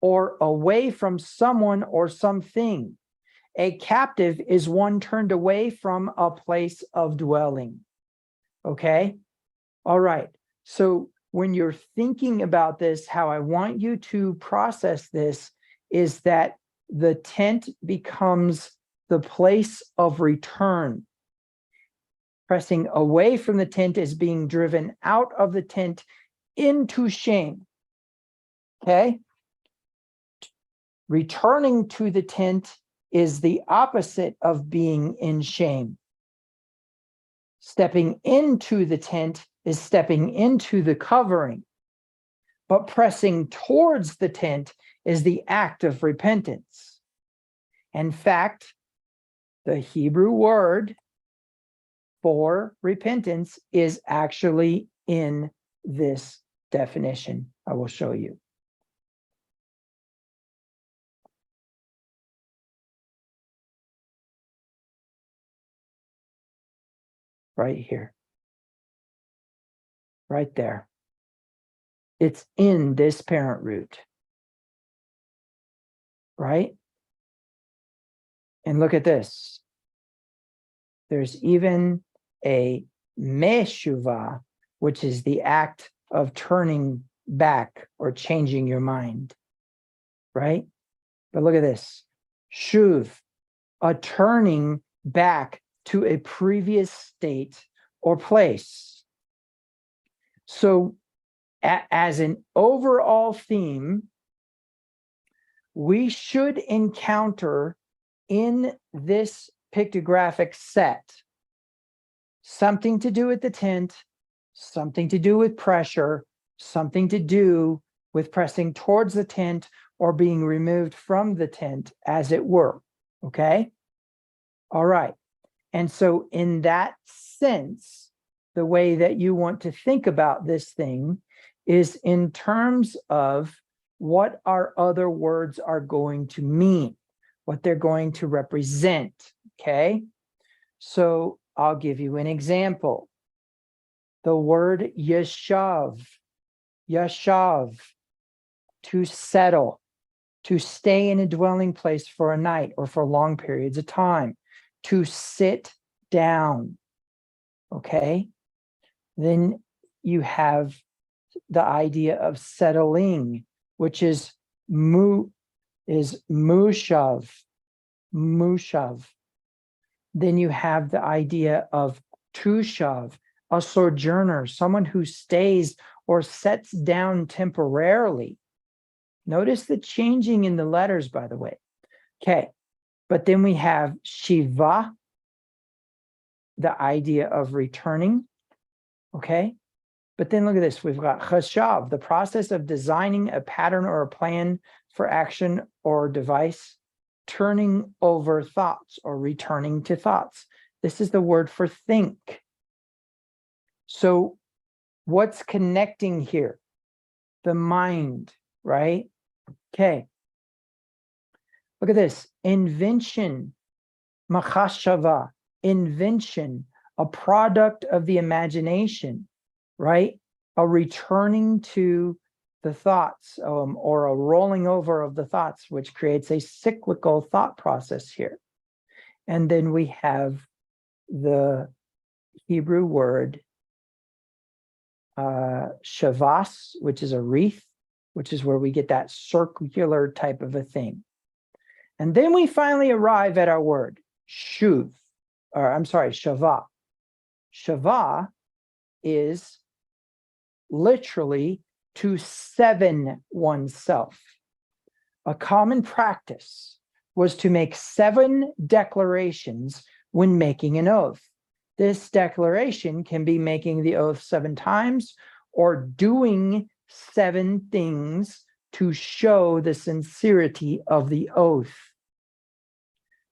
or away from someone or something. A captive is one turned away from a place of dwelling. Okay? All right. So when you're thinking about this, how I want you to process this is that the tent becomes the place of return. Pressing away from the tent is being driven out of the tent into shame. Okay? Returning to the tent is the opposite of being in shame. Stepping into the tent is stepping into the covering. But pressing towards the tent is the act of repentance. In fact, the Hebrew word for repentance is actually in this definition. I will show you. Right here. Right there. It's in this parent root. Right? And look at this. There's even a meshuvah, which is the act of turning back or changing your mind. Right? But look at this. Shuv, a turning back to a previous state or place. So as an overall theme, we should encounter in this pictographic set something to do with the tent, something to do with pressure, something to do with pressing towards the tent or being removed from the tent, as it were. Okay? All right. And so in that sense, the way that you want to think about this thing is in terms of what our other words are going to mean, what they're going to represent, okay? So I'll give you an example. The word yeshav, yeshav. to settle, to stay in a dwelling place for a night or for long periods of time, to sit down. Okay? Then you have the idea of settling, which is mushav. Then you have the idea of tushav, a sojourner, someone who stays or sets down temporarily. Notice the changing in the letters, by the way. Okay, but then we have shiva, the idea of returning. Okay, but then look at this. We've got chashav, the process of designing a pattern or a plan for action or device, turning over thoughts or returning to thoughts. This is the word for think. So what's connecting here? The mind, right? Okay. Look at this. Invention, machashava, invention, a product of the imagination, right? A returning to the thoughts, or a rolling over of the thoughts, which creates a cyclical thought process here. And then we have the Hebrew word shavas, which is a wreath, which is where we get that circular type of a thing. And then we finally arrive at our word shuv, or I'm sorry, shava. Shava is literally to seven oneself. A common practice was to make 7 declarations when making an oath. This declaration can be making the oath 7 times or doing 7 things to show the sincerity of the oath.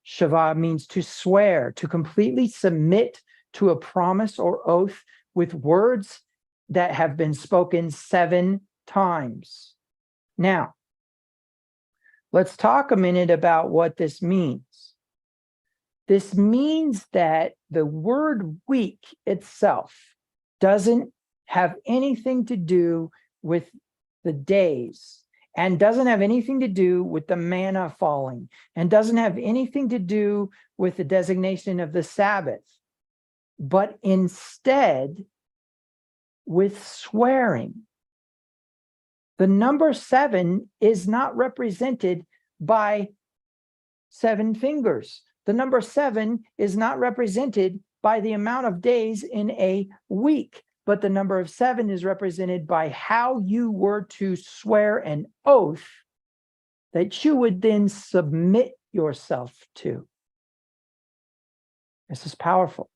Shava means to swear, to completely submit to a promise or oath with words that have been spoken 7 times. Now, let's talk a minute about what this means. This means that the word week itself doesn't have anything to do with the days, and doesn't have anything to do with the manna falling, and doesn't have anything to do with the designation of the Sabbath, but instead with swearing. The number 7 is not represented by 7 fingers. The number 7 is not represented by the amount of days in a week, but the number of 7 is represented by how you were to swear an oath that you would then submit yourself to. This is powerful,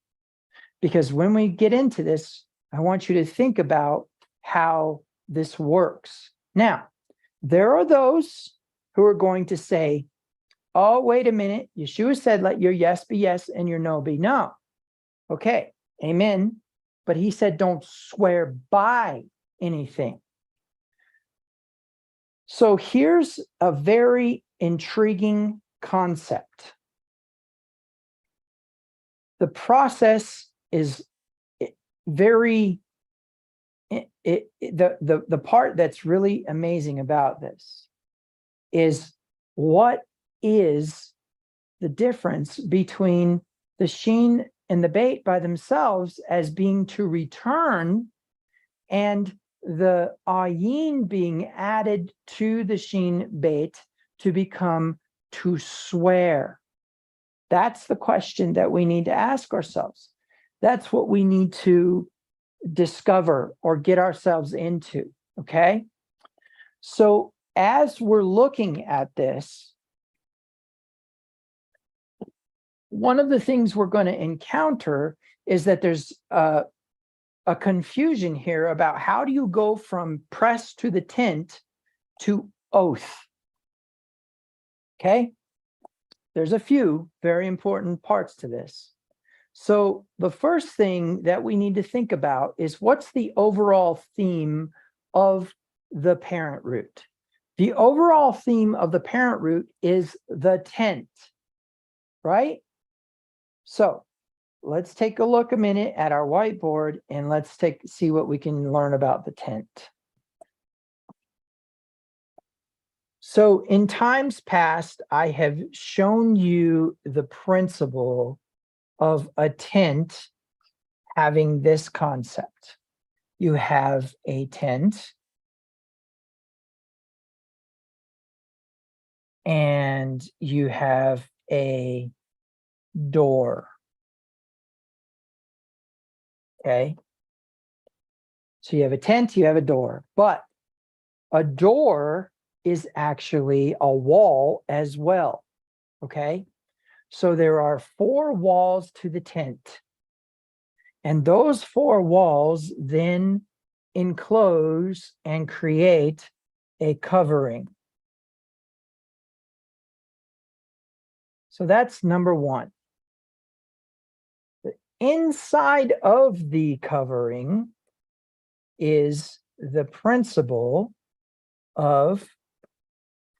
because when we get into this, I want you to think about how this works. Now, there are those who are going to say, oh, wait a minute. Yeshua said, let your yes be yes and your no be no. Okay, amen. But he said, don't swear by anything. So here's a very intriguing concept. The process is very, the part that's really amazing about this is, what is the difference between the sheen and the bait by themselves as being to return, and the ayin being added to the sheen bait to become to swear? That's the question that we need to ask ourselves. That's what we need to discover or get ourselves into, okay? So as we're looking at this, one of the things we're going to encounter is that there's a confusion here about how do you go from press to the tent to oath, okay? There's a few very important parts to this. So the first thing that we need to think about is, what's the overall theme of the parent root? The overall theme of the parent root is the tent, right? So let's take a look a minute at our whiteboard and let's see what we can learn about the tent. So in times past, I have shown you the principle of a tent having this concept. You have a tent and you have a door. Okay. So you have a tent, you have a door, but a door is actually a wall as well. Okay. So there are 4 walls to the tent. And those 4 walls then enclose and create a covering. So that's number 1. The inside of the covering is the principle of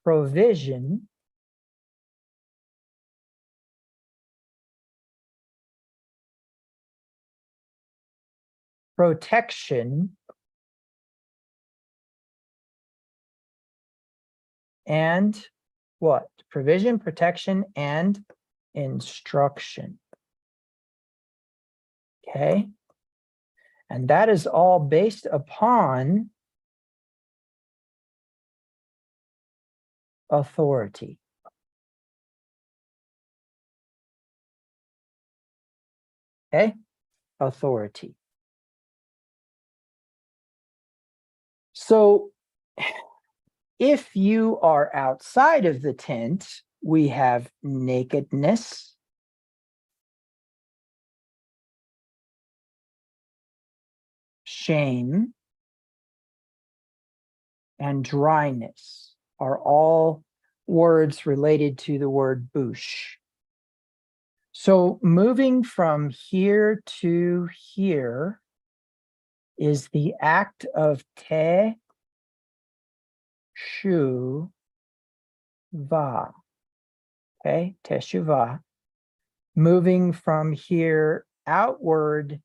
provision protection, and what? Provision, protection, and instruction. Okay. And that is all based upon authority. Okay. Authority. So if you are outside of the tent, we have nakedness, shame, and dryness are all words related to the word bush. So moving from here to here is the act of teshuvah. Okay, teshuvah. Moving from here outward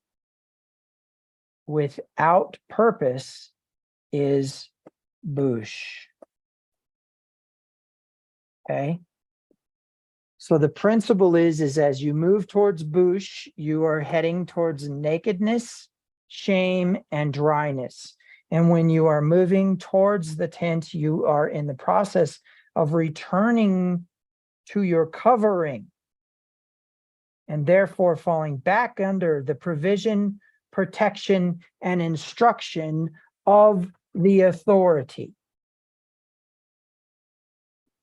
without purpose is bush. Okay. So the principle is as you move towards bush, you are heading towards nakedness, shame, and dryness. And when you are moving towards the tent, you are in the process of returning to your covering and therefore falling back under the provision, protection, and instruction of the authority.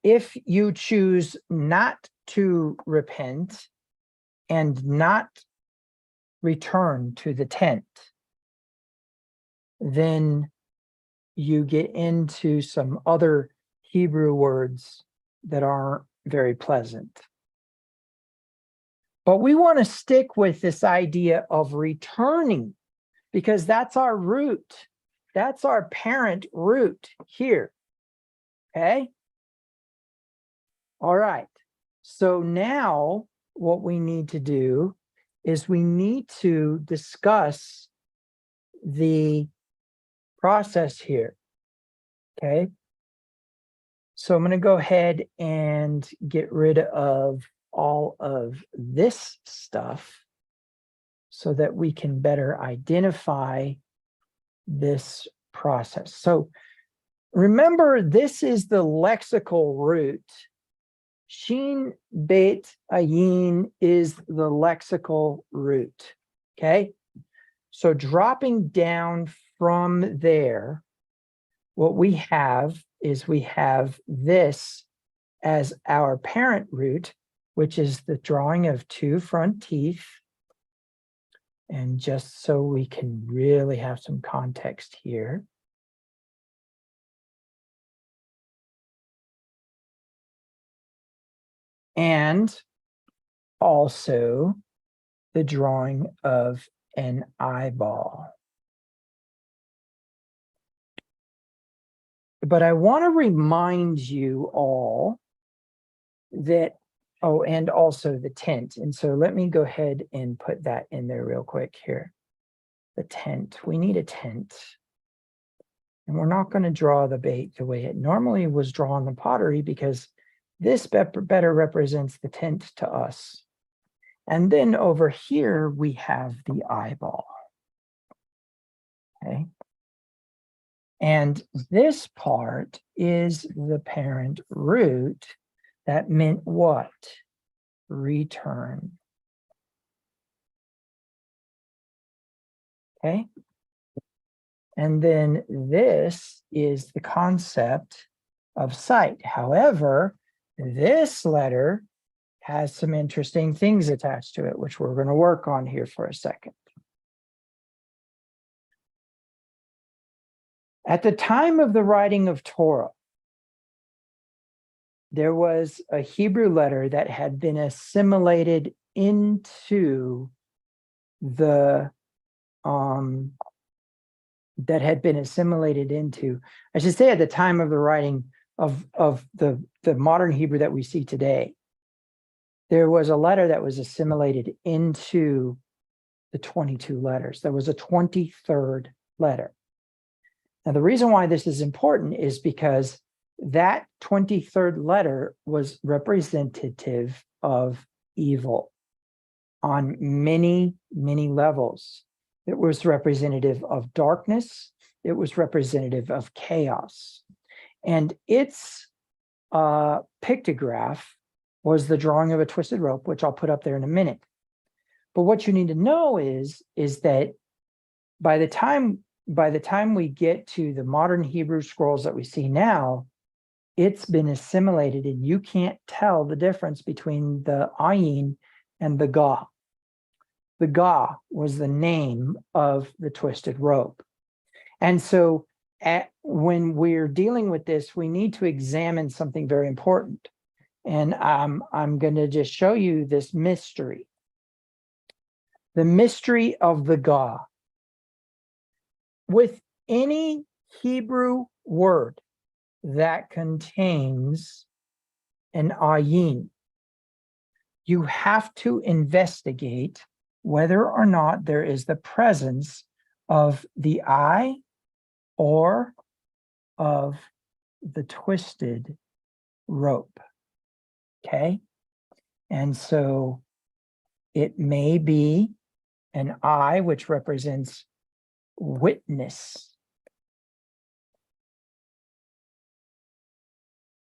If you choose not to repent and not return to the tent, then you get into some other Hebrew words that aren't very pleasant. But we want to stick with this idea of returning because that's our root. That's our parent root here. Okay? All right. So now what we need to do is we need to discuss the process here. Okay. So I'm going to go ahead and get rid of all of this stuff so that we can better identify this process. So remember, this is the lexical root. Shin bet ayin is the lexical root. Okay. So dropping down from there, what we have is we have this as our parent root, which is the drawing of 2 front teeth. And just so we can really have some context here. And also the drawing of an eyeball. But I want to remind you all that, oh, and also the tent. And so let me go ahead and put that in there real quick here. The tent, we need a tent. And we're not going to draw the bait the way it normally was drawn the pottery, because this better represents the tent to us. And then over here, we have the eyeball. Okay. And this part is the parent root that meant what? Return. Okay. And then this is the concept of sight. However, this letter has some interesting things attached to it, which we're going to work on here for a second. At the time of the writing of Torah, there was a Hebrew letter that had been assimilated into the I should say, at the time of the writing of the modern Hebrew that we see today, there was a letter that was assimilated into the 22 letters. There was a 23rd letter. Now, the reason why this is important is because that 23rd letter was representative of evil on many, many levels. It was representative of darkness. It was representative of chaos. And its pictograph was the drawing of a twisted rope, which I'll put up there in a minute. But what you need to know is that by the time we get to the modern Hebrew scrolls that we see now, it's been assimilated, and you can't tell the difference between the ayin and the ga. The ga was the name of the twisted rope. And so when we're dealing with this, we need to examine something very important. And I'm going to just show you this mystery. The mystery of the ga. With any Hebrew word that contains an ayin, you have to investigate whether or not there is the presence of the eye or of the twisted rope. Okay? And so it may be an eye, which represents witness.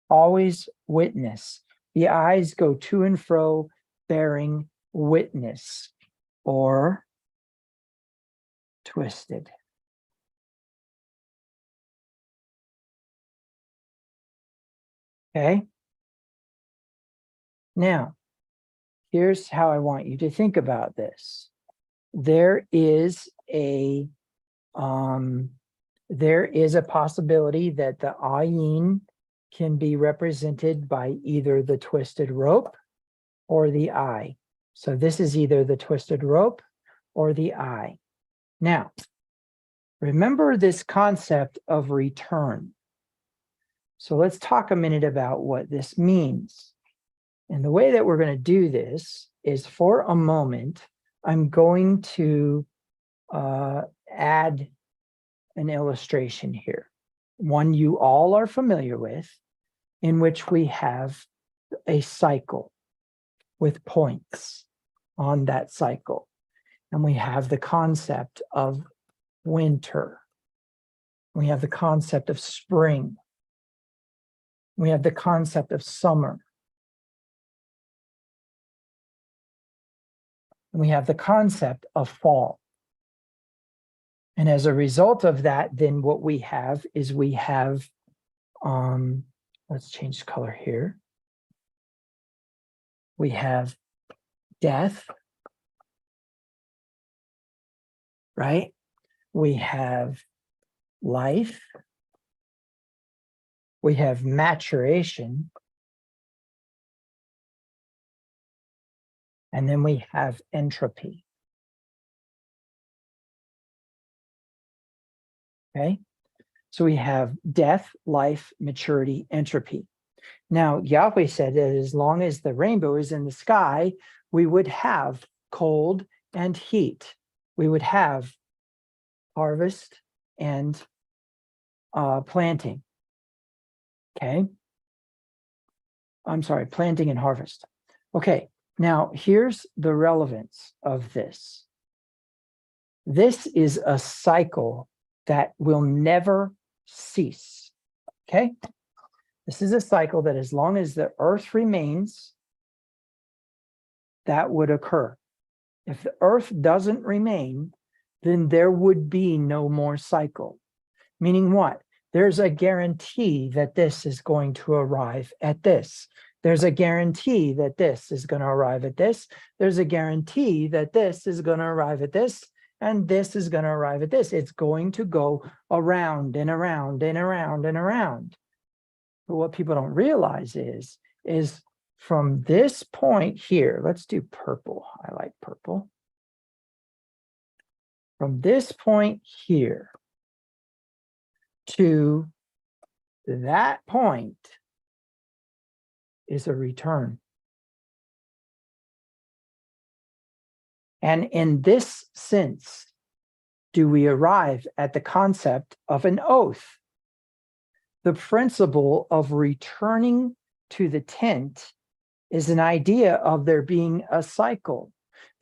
Always witness. The eyes go to and fro, bearing witness, or twisted. Okay? Now, here's how I want you to think about this. There is a possibility that the ayin can be represented by either the twisted rope or the eye. So this is either the twisted rope or the eye. Now, remember this concept of return. So let's talk a minute about what this means. And the way that we're going to do this is, for a moment, I'm going to add an illustration here, one you all are familiar with, in which we have a cycle with points on that cycle. And we have the concept of winter. We have the concept of spring. We have the concept of summer. And we have the concept of fall. And as a result of that, then what we have is we have, let's change the color here. We have death, right? We have life. We have maturation. And then we have entropy. Okay? So we have death, life, maturity, entropy. Now, Yahweh said that as long as the rainbow is in the sky, we would have cold and heat. We would have harvest and planting. Okay. I'm sorry, planting and harvest. Okay. Now, here's the relevance of this. This is a cycle that will never cease. Okay. This is a cycle that as long as the earth remains, that would occur. If the earth doesn't remain, then there would be no more cycle. Meaning what? There's a guarantee that this is going to arrive at this. There's a guarantee that this is going to arrive at this. There's a guarantee that this is going to arrive at this. And this is going to arrive at this. It's going to go around and around and around and around. But what people don't realize is from this point here, let's do purple. I like purple. From this point here to that point is a return. And in this sense, do we arrive at the concept of an oath. The principle of returning to the tent is an idea of there being a cycle.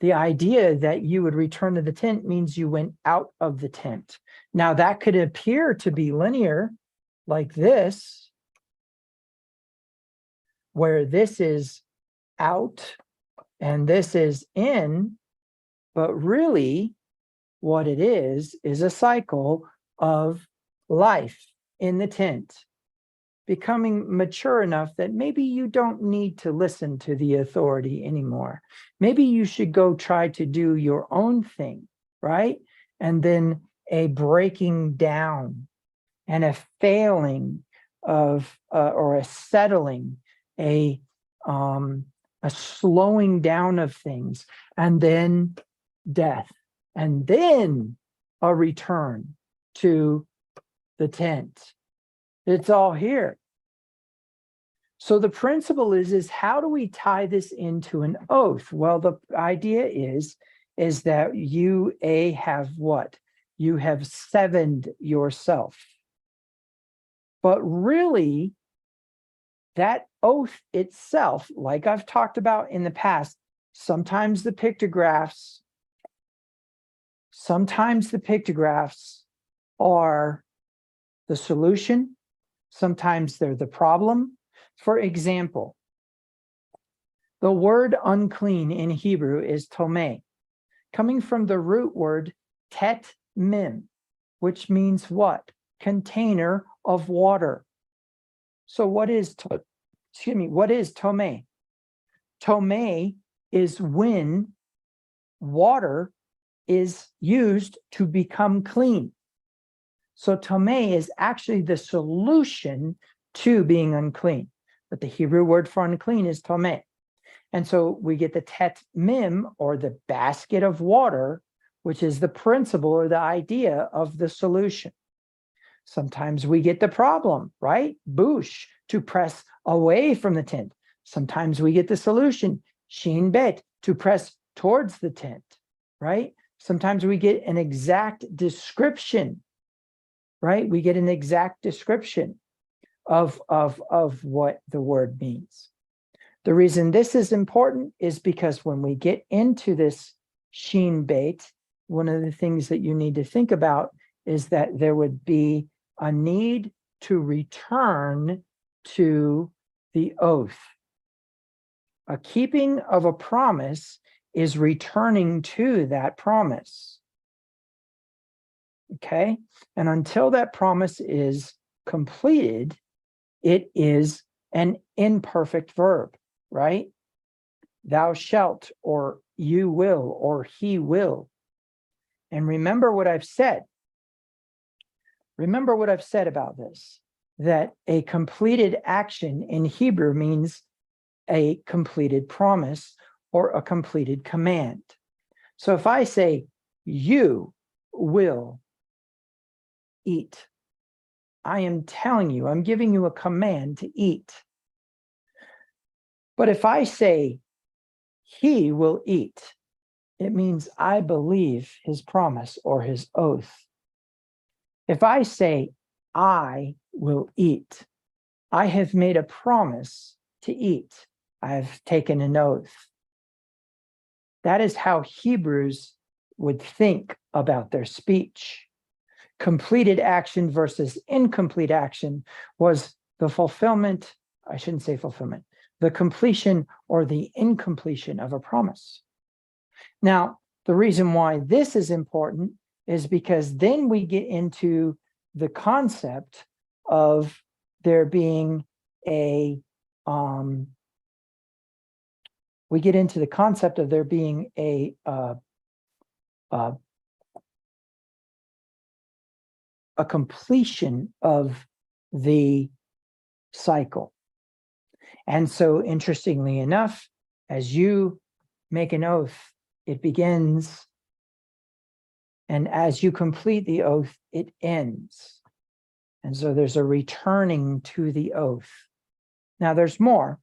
The idea that you would return to the tent means you went out of the tent. Now, that could appear to be linear, like this, where this is out and this is in, but really what it is a cycle of life in the tent, becoming mature enough that maybe you don't need to listen to the authority anymore. Maybe you should go try to do your own thing, right? And then a breaking down and a failing of, or a settling, a slowing down of things, and then death, and then a return to the tent. It's all here. So the principle is how do we tie this into an oath? Well, the idea is that you have what? You have sevened yourself. But really, that oath itself, like I've talked about in the past, sometimes the pictographs are the solution. Sometimes they're the problem. For example, the word unclean in Hebrew is tomei, coming from the root word tet mim, which means what? Container of water. So what is tomei? Tomei is when water is used to become clean. So tomei is actually the solution to being unclean. But the Hebrew word for unclean is tomei. And so we get the tet mim, or the basket of water, which is the principle or the idea of the solution. Sometimes we get the problem, right? Bush, to press away from the tent. Sometimes we get the solution, shin bet, to press towards the tent, right? Sometimes we get an exact description, right? We get an exact description of what the word means. The reason this is important is because when we get into this shin bet, one of the things that you need to think about is that there would be a need to return to the oath. A keeping of a promise is returning to that promise. Okay? And until that promise is completed, it is an imperfect verb, right? Thou shalt, or you will, or he will. And remember what I've said. Remember what I've said about this, that a completed action in Hebrew means a completed promise or a completed command. So if I say, you will eat, I am telling you, I'm giving you a command to eat. But if I say, he will eat, it means I believe his promise or his oath. If I say, I will eat. I have made a promise to eat. I've taken an oath. That is how Hebrews would think about their speech. Completed action versus incomplete action was the fulfillment, I shouldn't say fulfillment, the completion or the incompletion of a promise. Now, the reason why this is important is because then we get into the concept of there being a a completion of the cycle. And so, interestingly enough, as you make an oath, it begins, and as you complete the oath, it ends. And so there's a returning to the oath. Now there's more,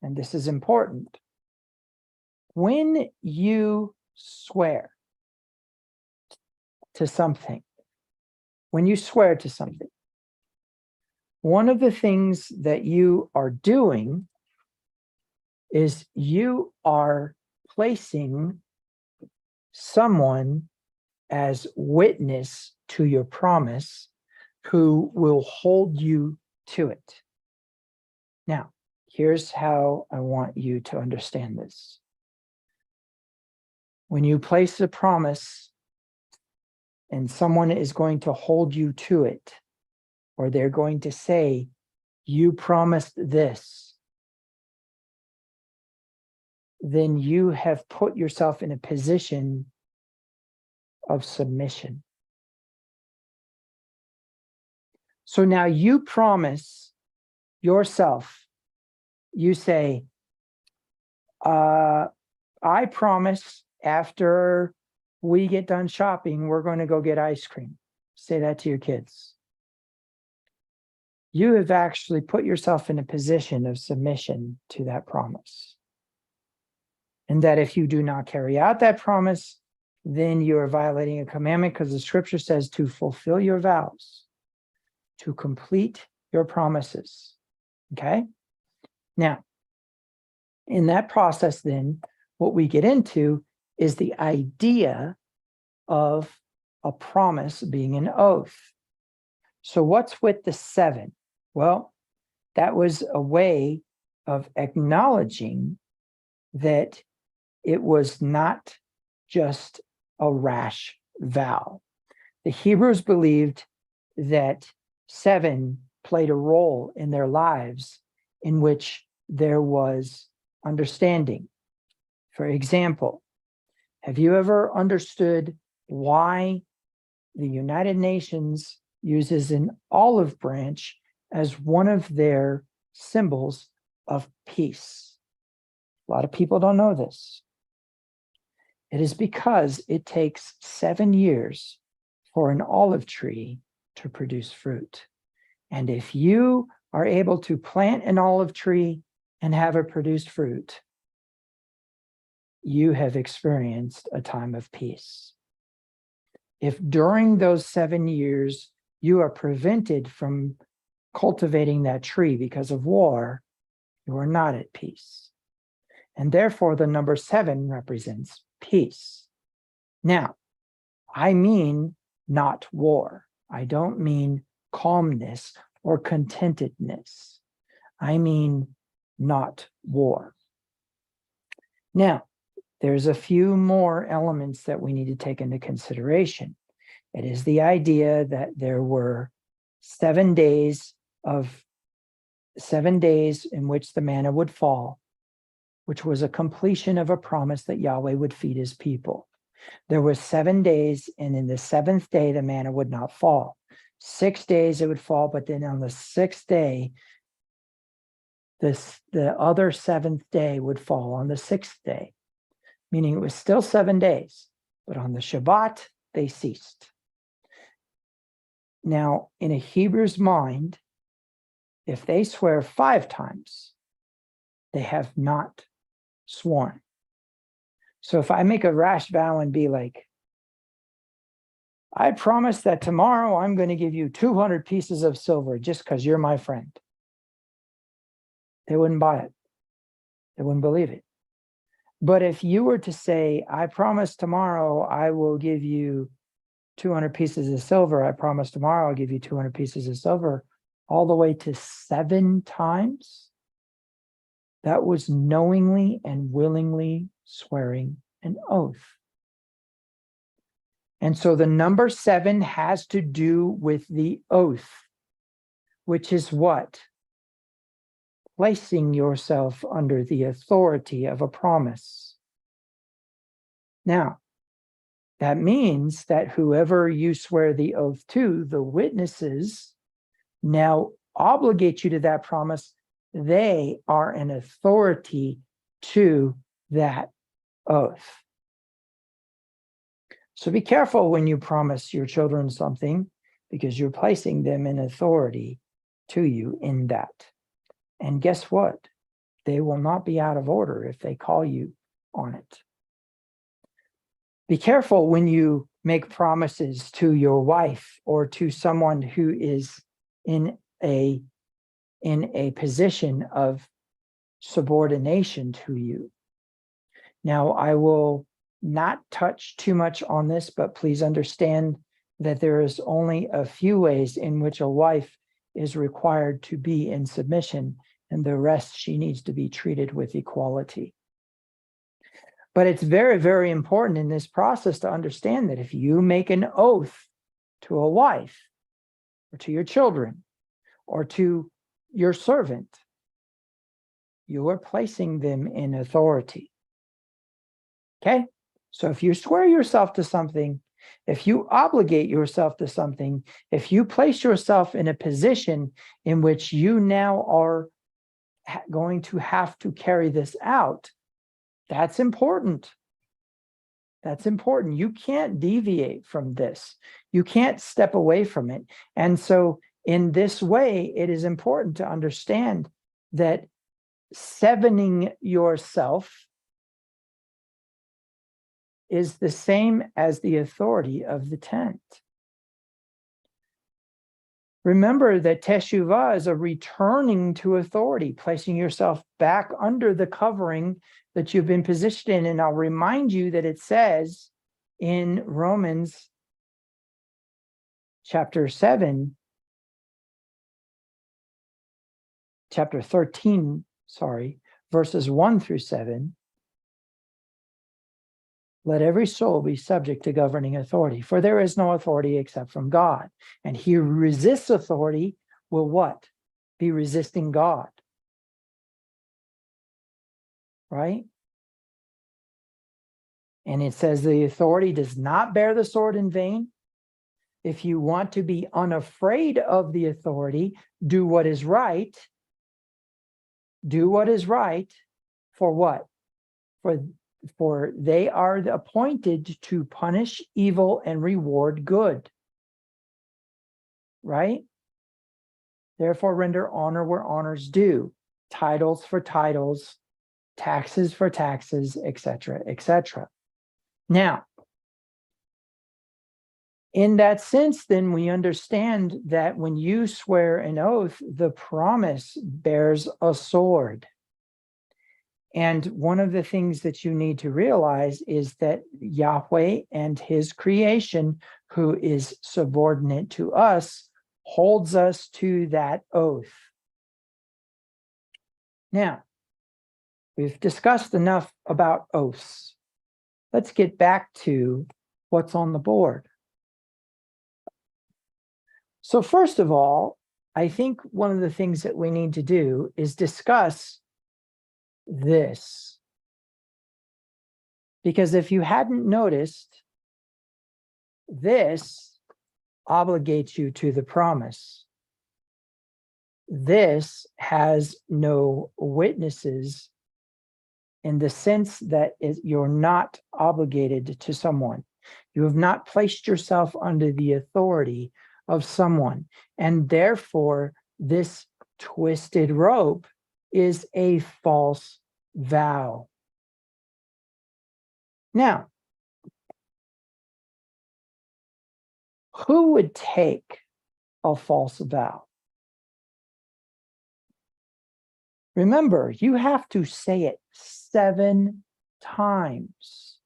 and this is important. When you swear to something, one of the things that you are doing is you are placing someone as witness to your promise who will hold you to it. Now, here's how I want you to understand this. When you place a promise and someone is going to hold you to it, or they're going to say, you promised this, then you have put yourself in a position of submission. So now you promise yourself, you say, I promise after we get done shopping, we're going to go get ice cream. Say that to your kids. You have actually put yourself in a position of submission to that promise. And that if you do not carry out that promise, then you are violating a commandment, because the scripture says to fulfill your vows, to complete your promises. Okay? Now, in that process, then, what we get into is the idea of a promise being an oath. So what's with the 7? Well, that was a way of acknowledging that it was not just a rash vow. The Hebrews believed that 7 played a role in their lives in which there was understanding. For example, have you ever understood why the United Nations uses an olive branch as one of their symbols of peace? A lot of people don't know this. It is because it takes 7 years for an olive tree to produce fruit. And if you are able to plant an olive tree and have it produce fruit, you have experienced a time of peace. If during those 7 years you are prevented from cultivating that tree because of war, you are not at peace. And therefore, the number 7 represents peace. Now, I mean not war. I don't mean calmness or contentedness. I mean not war. Now, there's a few more elements that we need to take into consideration. It is the idea that there were 7 days in which the manna would fall, which was a completion of a promise that Yahweh would feed his people. There were 7 days, and in the 7th day, the manna would not fall. 6 days it would fall, but then on the 6th day, the other 7th day would fall on the 6th day, meaning it was still 7 days, but on the Shabbat, they ceased. Now, in a Hebrew's mind, if they swear 5 times, they have not sworn. So if I make a rash vow and be like, I promise that tomorrow I'm going to give you 200 pieces of silver just because you're my friend. They wouldn't buy it. They wouldn't believe it. But if you were to say, I promise tomorrow I will give you 200 pieces of silver, I promise tomorrow I'll give you 200 pieces of silver, all the way to 7 times, that was knowingly and willingly swearing an oath. And so the number 7 has to do with the oath, which is what? Placing yourself under the authority of a promise. Now, that means that whoever you swear the oath to, the witnesses, now obligate you to that promise. They are an authority to that oath. So be careful when you promise your children something, because you're placing them in authority to you in that. And guess what? They will not be out of order if they call you on it. Be careful when you make promises to your wife or to someone who is in a position of subordination to you. Now, I will not touch too much on this, but please understand that there is only a few ways in which a wife is required to be in submission, and the rest she needs to be treated with equality. But it's very, very important in this process to understand that if you make an oath to a wife or to your children or to your servant, you are placing them in authority. Okay? So if you swear yourself to something, if you obligate yourself to something, if you place yourself in a position in which you now are going to have to carry this out, that's important. That's important. You can't deviate from this. You can't step away from it. And so in this way, it is important to understand that sevening yourself is the same as the authority of the tent. Remember that teshuvah is a returning to authority, placing yourself back under the covering that you've been positioned in. And I'll remind you that it says in Romans chapter 13, verses 1 through 7, let every soul be subject to governing authority, for there is no authority except from God. And he who resists authority will what? Be resisting God. Right? And it says the authority does not bear the sword in vain. If you want to be unafraid of the authority, do what is right. Do what is right. For what? For they are appointed to punish evil and reward good. Right? Therefore, render honor where honor's due, titles for titles, taxes for taxes, etc., etc. Now, in that sense, then we understand that when you swear an oath, the promise bears a sword. And one of the things that you need to realize is that Yahweh and his creation, who is subordinate to us, holds us to that oath. Now, we've discussed enough about oaths. Let's get back to what's on the board. So first of all, I think one of the things that we need to do is discuss this. Because if you hadn't noticed, this obligates you to the promise. This has no witnesses in the sense that you're not obligated to someone. You have not placed yourself under the authority of someone. And therefore, this twisted rope is a false vow. Now, Who would take a false vow? Remember, you have to say it 7 times.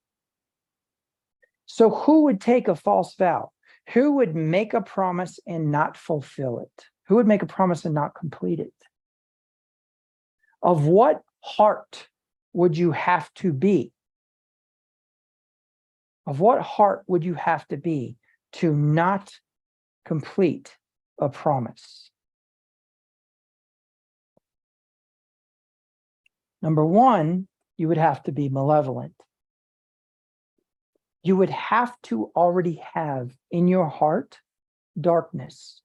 So who would take a false vow? Who would make a promise and not fulfill it? Who would make a promise and not complete it? Of what heart would you have to be? Of what heart would you have to be to not complete a promise? Number one, you would have to be malevolent. You would have to already have in your heart darkness.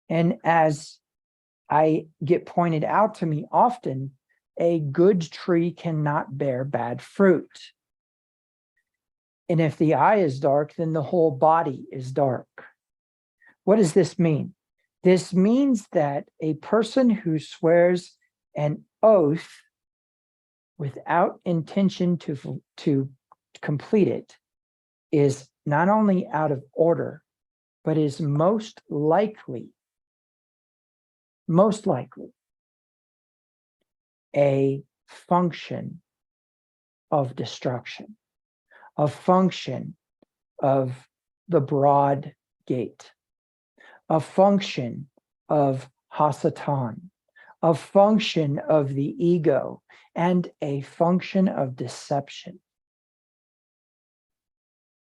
And as I get pointed out to me often, a good tree cannot bear bad fruit. And if the eye is dark, then the whole body is dark. What does this mean? This means that a person who swears an oath without intention to complete it is not only out of order, but is most likely a function of destruction, a function of the broad gate, a function of Hasatan, a function of the ego, and a function of deception.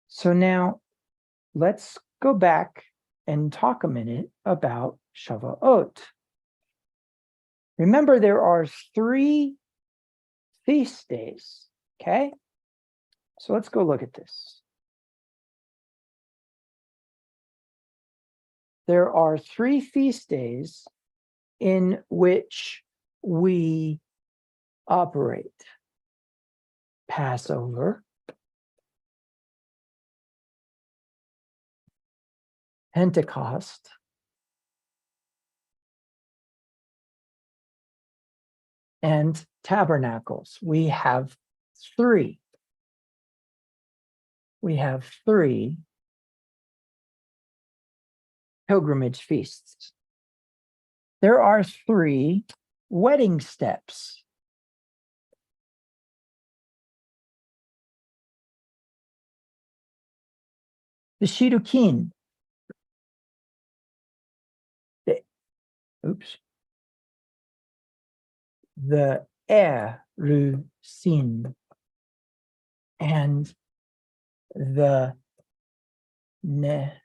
So now let's go back and talk a minute about Shavuot. Remember, there are 3 feast days, okay? So let's go look at this. There are 3 feast days in which we operate: Passover, Pentecost, and Tabernacles. We have 3. We have 3 pilgrimage feasts. There are 3 wedding steps. The Shidduchin, the Erusin, and the Nesusin.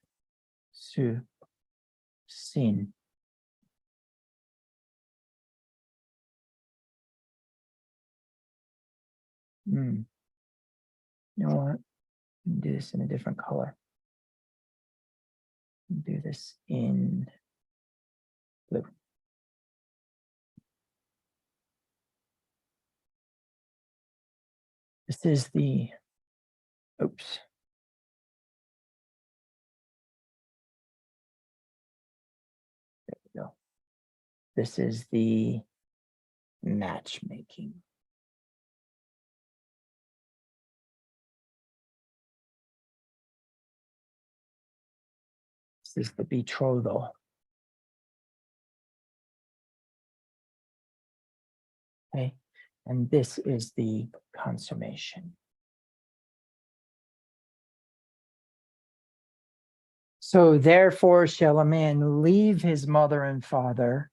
You know what? Do this in a different color. Do this in blue. This is the, oops. There we go. This is the matchmaking. This is the betrothal. Okay, and this is the consummation. So therefore shall a man leave his mother and father,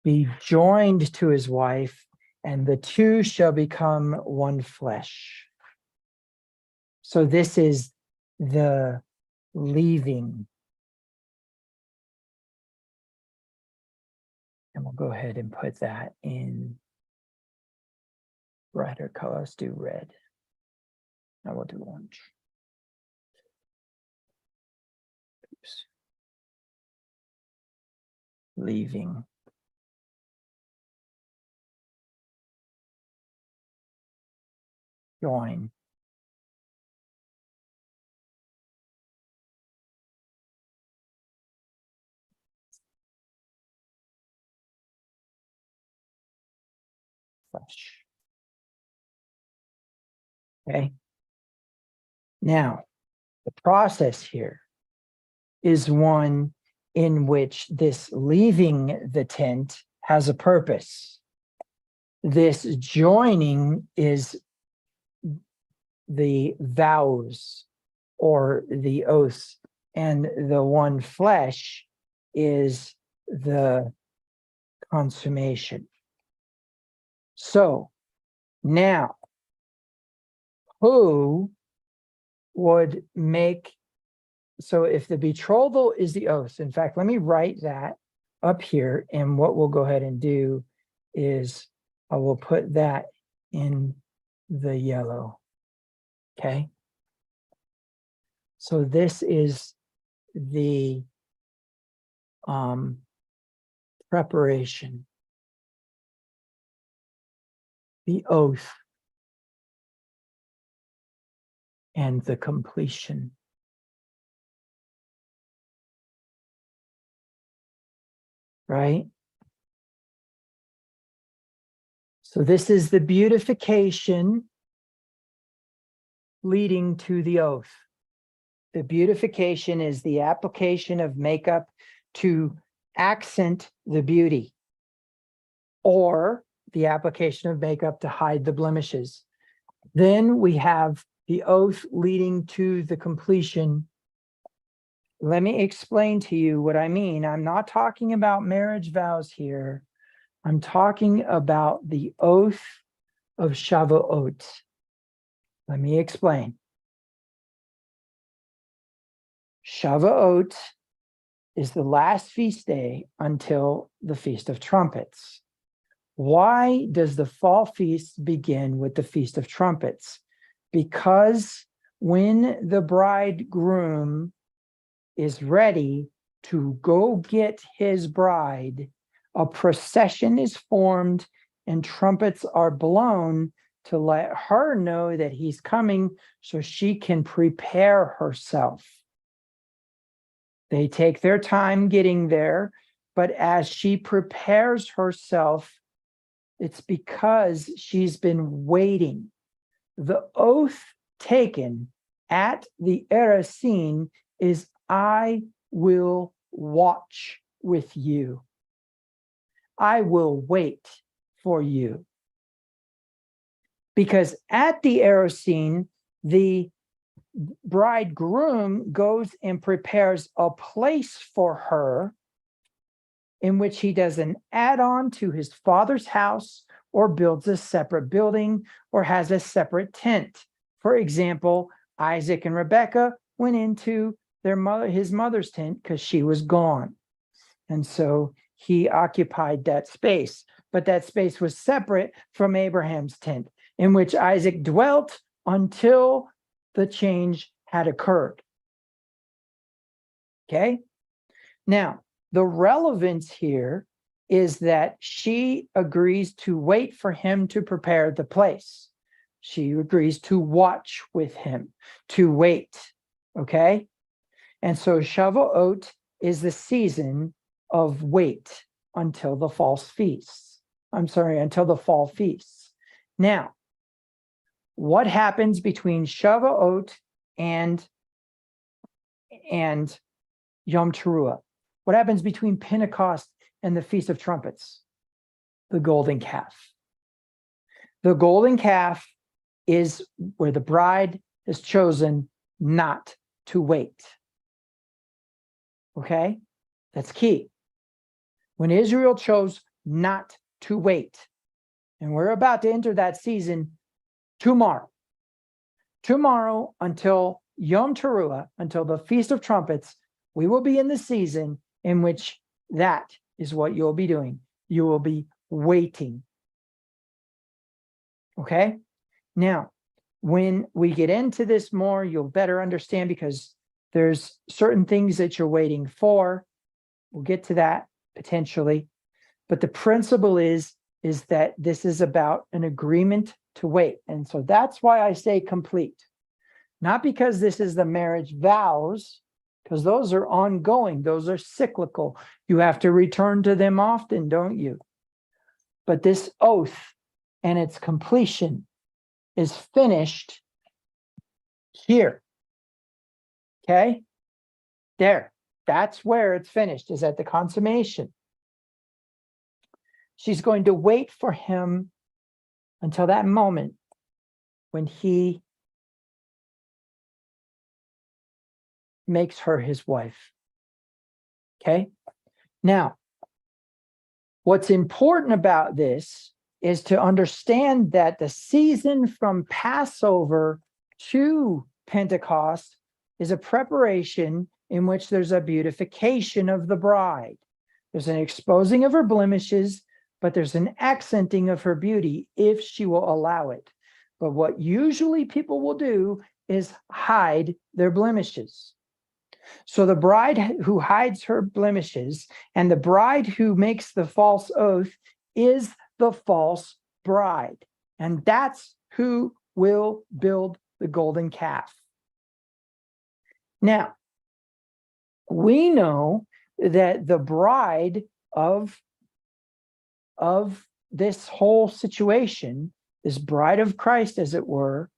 be joined to his wife, and the 2 shall become one flesh. So this is the leaving. And we'll go ahead and put that in brighter color. Let's do red. Now we'll do orange. Oops. Leaving. Join. Flesh. Okay. Now, the process here is one in which this leaving the tent has a purpose. This joining is the vows or the oaths, and the one flesh is the consummation. So now, who would make, so if the betrothal is the oath, in fact, let me write that up here, and what we'll go ahead and do is I will put that in the yellow, okay? So this is the preparation, the oath, and the completion. Right? So this is the beautification leading to the oath. The beautification is the application of makeup to accent the beauty, or the application of makeup to hide the blemishes. Then we have the oath leading to the completion. Let me explain to you what I mean. I'm not talking about marriage vows here. I'm talking about the oath of Shavuot. Let me explain. Shavuot is the last feast day until the Feast of Trumpets. Why does the fall feast begin with the Feast of Trumpets? Because when the bridegroom is ready to go get his bride, a procession is formed and trumpets are blown to let her know that he's coming so she can prepare herself. They take their time getting there, but as she prepares herself, it's because she's been waiting. The oath taken at the Eresin is, I will watch with you. I will wait for you. Because at the Eresin, the bridegroom goes and prepares a place for her in which he does an add-on to his father's house or builds a separate building or has a separate tent. For example, Isaac and Rebekah went into his mother's tent because she was gone. And so he occupied that space, but that space was separate from Abraham's tent in which Isaac dwelt until the change had occurred. Okay? Now, the relevance here is that she agrees to wait for him to prepare the place. She agrees to watch with him, to wait. Okay? And so Shavuot is the season of wait until the fall feasts. Until the fall feasts. Now, what happens between Shavuot and Yom Teruah? What happens between Pentecost and the Feast of Trumpets? The golden calf. The golden calf is where the bride has chosen not to wait. Okay? That's key. When Israel chose not to wait, and we're about to enter that season tomorrow until Yom Teruah, until the Feast of Trumpets, we will be in the season in which that is what you'll be doing. You will be waiting. Okay? Now, when we get into this more, you'll better understand because there's certain things that you're waiting for. We'll get to that potentially. But the principle is that this is about an agreement to wait. And so that's why I say complete. Not because this is the marriage vows, because those are ongoing. Those are cyclical. You have to return to them often, don't you? But this oath and its completion is finished here. Okay? There. That's where it's finished, is at the consummation. She's going to wait for him until that moment when he makes her his wife. Okay? Now, what's important about this is to understand that the season from Passover to Pentecost is a preparation in which there's a beautification of the bride. There's an exposing of her blemishes, but there's an accenting of her beauty if she will allow it. But what usually people will do is hide their blemishes. So the bride who hides her blemishes and the bride who makes the false oath is the false bride. And that's who will build the golden calf. Now, we know that the bride of this whole situation, this bride of Christ, as it were,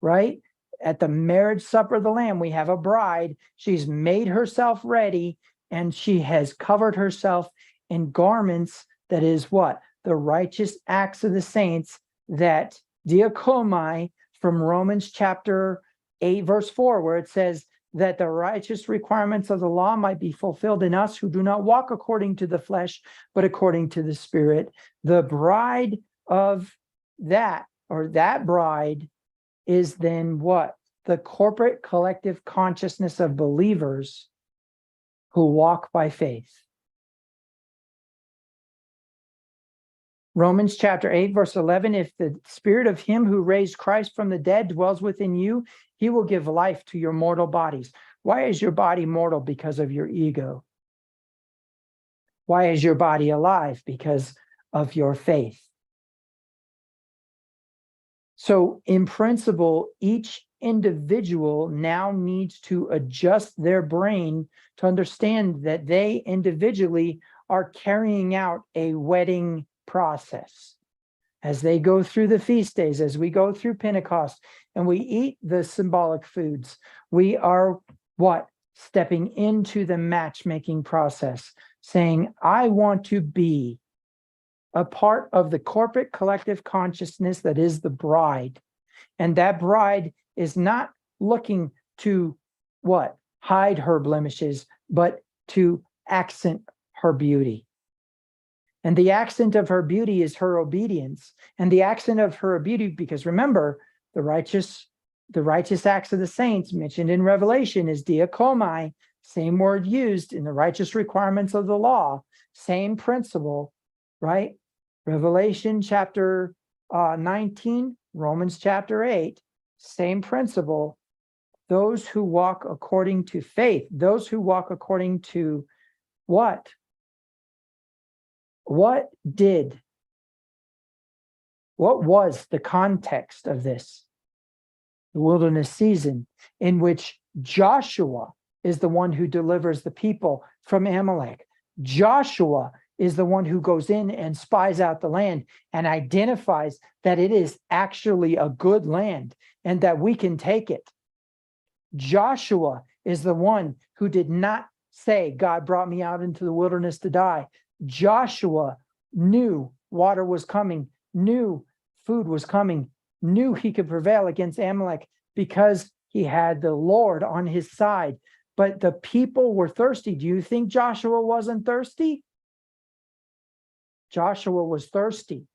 right? At the marriage supper of the Lamb, we have a bride. She's made herself ready, and she has covered herself in garments that is what? The righteous acts of the saints, that diakomai from Romans chapter 8, verse 4, where it says that the righteous requirements of the law might be fulfilled in us who do not walk according to the flesh, but according to the Spirit. The bride of that, or that bride, is then what? The corporate collective consciousness of believers who walk by faith. Romans chapter 8, verse 11, if the spirit of him who raised Christ from the dead dwells within you, he will give life to your mortal bodies. Why is your body mortal? Because of your ego. Why is your body alive? Because of your faith. So in principle, each individual now needs to adjust their brain to understand that they individually are carrying out a wedding process. As they go through the feast days, as we go through Pentecost, and we eat the symbolic foods, we are what? Stepping into the matchmaking process, saying, I want to be a part of the corporate collective consciousness that is the bride. And that bride is not looking to what? Hide her blemishes, but to accent her beauty. And the accent of her beauty is her obedience. And the accent of her beauty, because remember, the righteous acts of the saints mentioned in Revelation is diakomai, same word used in the righteous requirements of the law, same principle, right? Revelation chapter 19, Romans chapter 8, same principle. Those who walk according to faith, those who walk according to what? What was the context of this? The wilderness season in which Joshua is the one who delivers the people from Amalek. Joshua is the one who goes in and spies out the land and identifies that it is actually a good land and that we can take it. Joshua is the one who did not say, God brought me out into the wilderness to die. Joshua knew water was coming, knew food was coming, knew he could prevail against Amalek because he had the Lord on his side. But the people were thirsty. Do you think Joshua wasn't thirsty? Joshua was thirsty.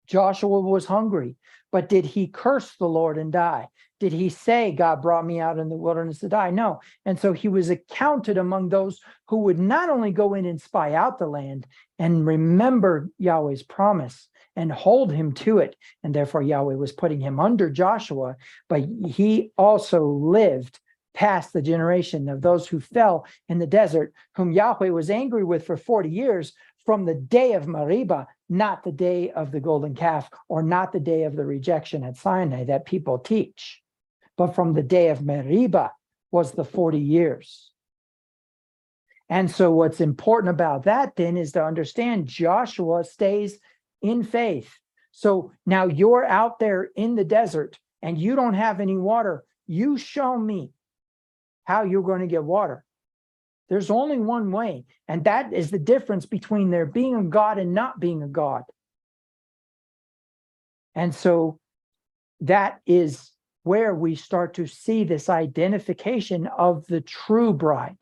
Joshua was hungry. But did he curse the Lord and die? Did he say, God brought me out in the wilderness to die? No. And so he was accounted among those who would not only go in and spy out the land and remember Yahweh's promise and hold him to it. And therefore Yahweh was putting him under Joshua, but he also lived past the generation of those who fell in the desert, whom Yahweh was angry with for 40 years from the day of Meribah, not the day of the golden calf, or not the day of the rejection at Sinai that people teach. But from the day of Meribah was the 40 years. And so what's important about that then is to understand Joshua stays in faith. So now you're out there in the desert and you don't have any water. You show me how you're going to get water. There's only one way. And that is the difference between there being a God and not being a God. And so that is where we start to see this identification of the true bride.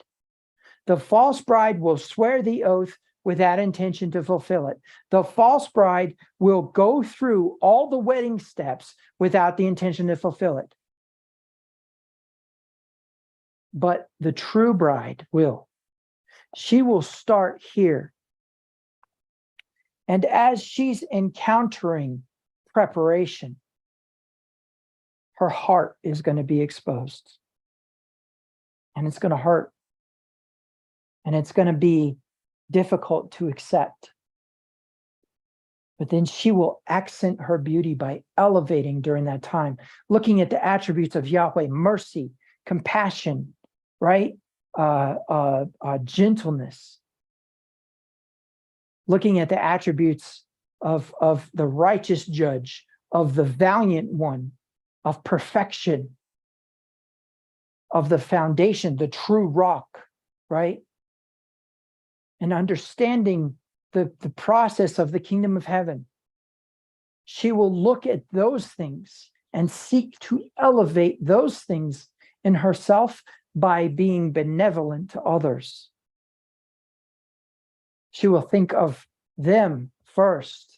The false bride will swear the oath with that intention to fulfill it. The false bride will go through all the wedding steps without the intention to fulfill it. But the true bride will. She will start here. And as she's encountering preparation, her heart is going to be exposed. And it's going to hurt. And it's going to be difficult to accept. But then she will accent her beauty by elevating during that time, looking at the attributes of Yahweh: mercy, compassion, right? Gentleness. Looking at the attributes of the righteous judge, of the valiant one, of perfection, of the foundation, the true rock, right? And understanding the process of the kingdom of heaven. She will look at those things and seek to elevate those things in herself by being benevolent to others. She will think of them first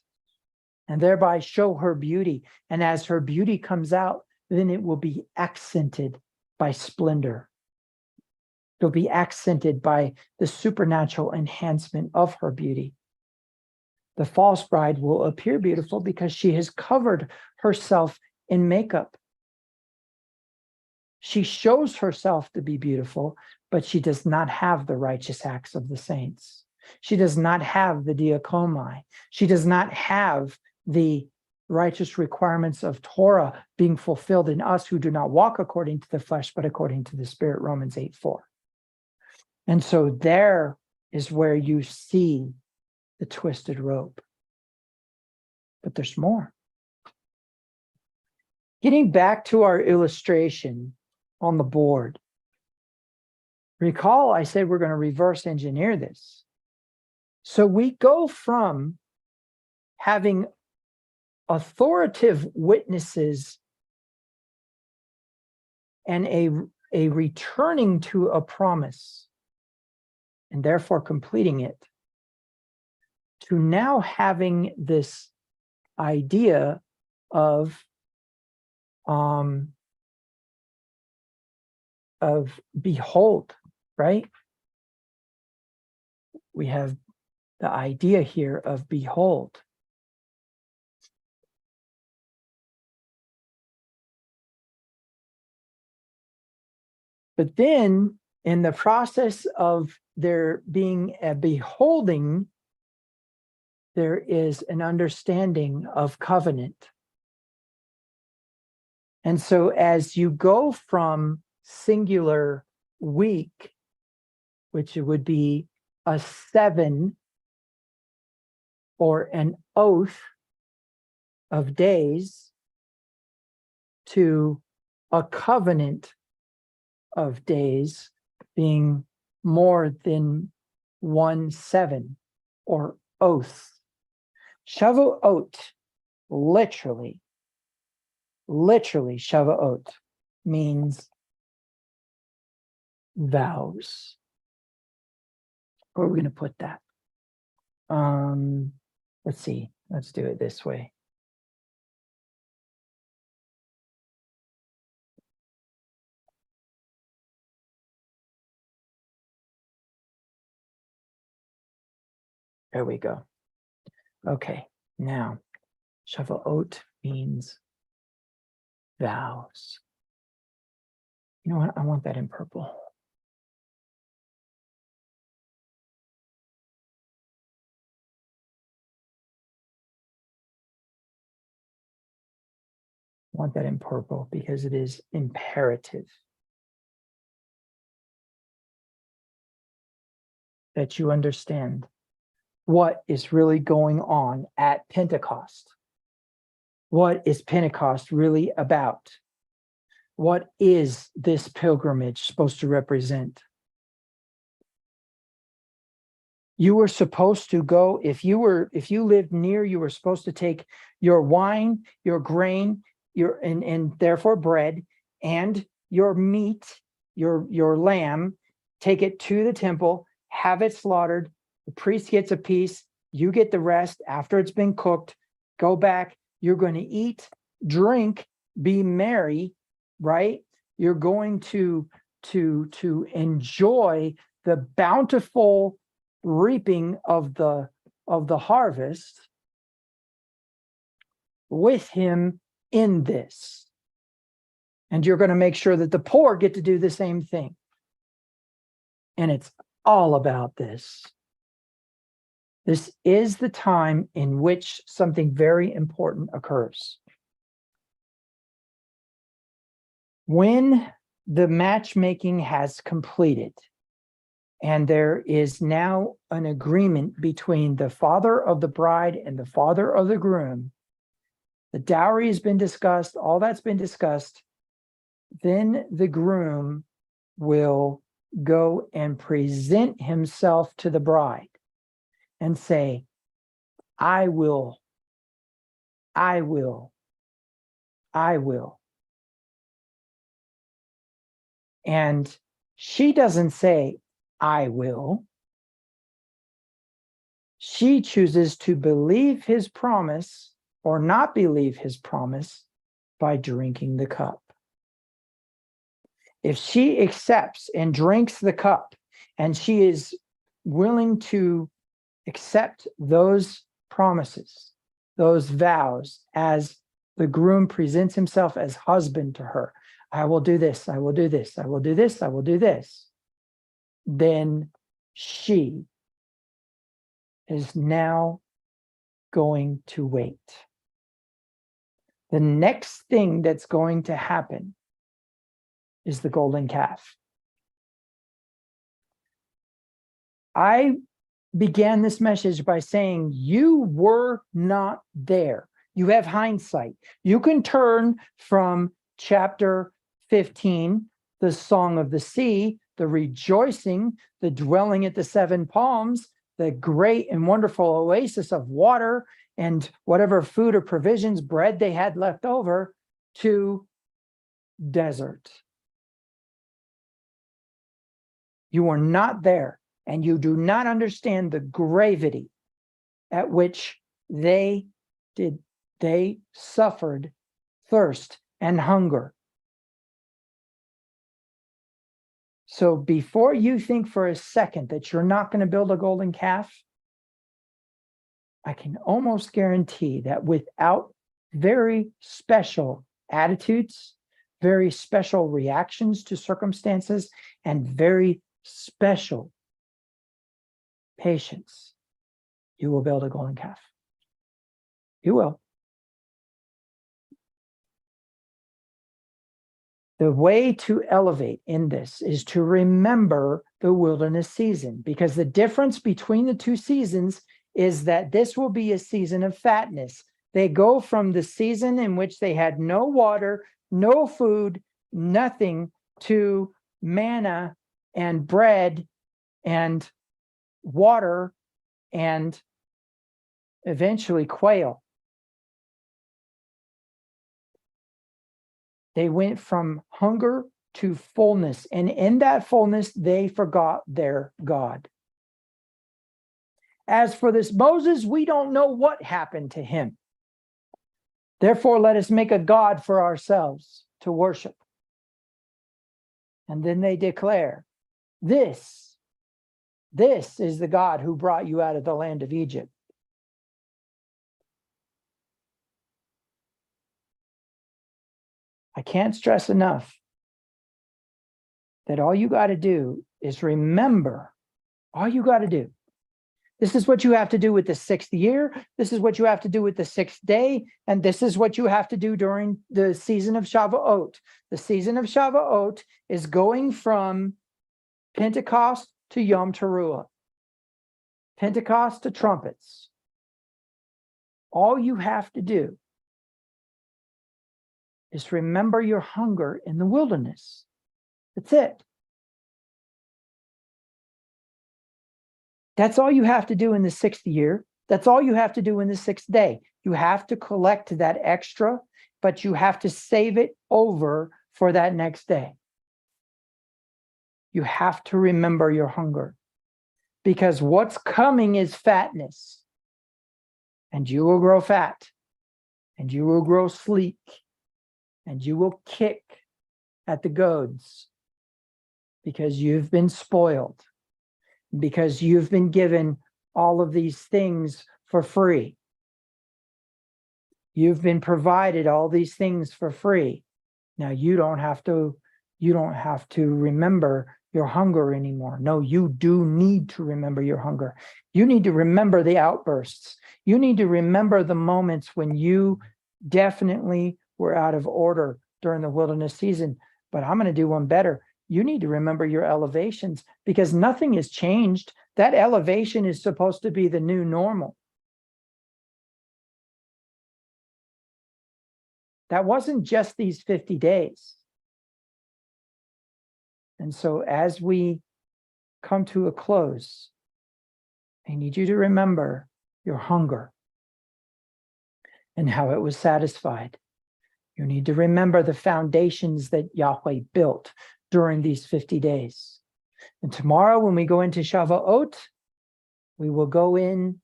and thereby show her beauty. And as her beauty comes out, then it will be accented by splendor. It'll be accented by the supernatural enhancement of her beauty. The false bride will appear beautiful because she has covered herself in makeup. She shows herself to be beautiful, but she does not have the righteous acts of the saints. She does not have the diakomai. She does not have the righteous requirements of Torah being fulfilled in us who do not walk according to the flesh, but according to the Spirit, Romans 8:4. And so there is where you see the twisted rope. But there's more. Getting back to our illustration on the board. Recall I said we're going to reverse engineer this. So we go from having authoritative witnesses and a returning to a promise, and therefore completing it, to now having this idea of behold, right? We have the idea here of behold. But then in the process of there being a beholding, there is an understanding of covenant. And so as you go from singular week, which would be a 7 or an oath of days, to a covenant of days being more than 1/7 or oath. Shavuot, literally Shavuot means vows. Where are we going to put that? Let's see. Let's do it this way. There we go. Okay, now Shavuot means vows. You know what? I want that in purple. I want that in purple because it is imperative that you understand what is really going on at Pentecost. What is Pentecost really about? What is this pilgrimage supposed to represent? You were supposed to go, if you lived near, you were supposed to take your wine, your grain, and therefore bread, and your meat, your lamb, take it to the temple, have it slaughtered. The priest gets a piece, you get the rest after it's been cooked. Go back, you're going to eat, drink, be merry, right? You're going to enjoy the bountiful reaping of the harvest with him in this. And you're going to make sure that the poor get to do the same thing. And it's all about this. This is the time in which something very important occurs. When the matchmaking has completed, and there is now an agreement between the father of the bride and the father of the groom, the dowry has been discussed, all that's been discussed, then the groom will go and present himself to the bride and say, I will. And she doesn't say, I will. She chooses to believe his promise or not believe his promise by drinking the cup. If she accepts and drinks the cup, and she is willing to accept those promises, those vows, as the groom presents himself as husband to her, I will do this, I will do this, I will do this, I will do this, then she is now going to wait. The next thing that's going to happen is the golden calf. I began this message by saying you were not there. You have hindsight. You can turn from chapter 15, the Song of the Sea, the rejoicing, the dwelling at the seven palms, the great and wonderful oasis of water and whatever food or provisions, bread they had left over, to desert. You are not there, and you do not understand the gravity at which they suffered thirst and hunger. So before you think for a second that you're not going to build a golden calf, I can almost guarantee that without very special attitudes, very special reactions to circumstances, and very special patience, you will build a golden calf. You will. The way to elevate in this is to remember the wilderness season, because the difference between the two seasons is that this will be a season of fatness. They go from the season in which they had no water, no food, nothing, to manna and bread and water and eventually quail. They went from hunger to fullness, and in that fullness, they forgot their God. As for this Moses, we don't know what happened to him. Therefore, let us make a God for ourselves to worship. And then they declare, this is the God who brought you out of the land of Egypt. I can't stress enough that all you got to do is remember, all you got to do. This is what you have to do with the 6th year. This is what you have to do with the 6th day. And this is what you have to do during the season of Shavuot. The season of Shavuot is going from Pentecost to Yom Teruah. Pentecost to trumpets. All you have to do is remember your hunger in the wilderness. That's it. That's all you have to do in the 6th year. That's all you have to do in the 6th day. You have to collect that extra, but you have to save it over for that next day. You have to remember your hunger, because what's coming is fatness. And you will grow fat, and you will grow sleek, and you will kick at the goads, because you've been spoiled, because you've been given all of these things for free. You've been provided all these things for free. Now you don't have to remember your hunger anymore. No, you do need to remember your hunger. You need to remember the outbursts. You need to remember the moments when you definitely were out of order during the wilderness season. But I'm going to do one better. You need to remember your elevations, because nothing has changed. That elevation is supposed to be the new normal. That wasn't just these 50 days. And so as we come to a close, I need you to remember your hunger and how it was satisfied. You need to remember the foundations that Yahweh built during these 50 days. And tomorrow, when we go into Shavuot, we will go in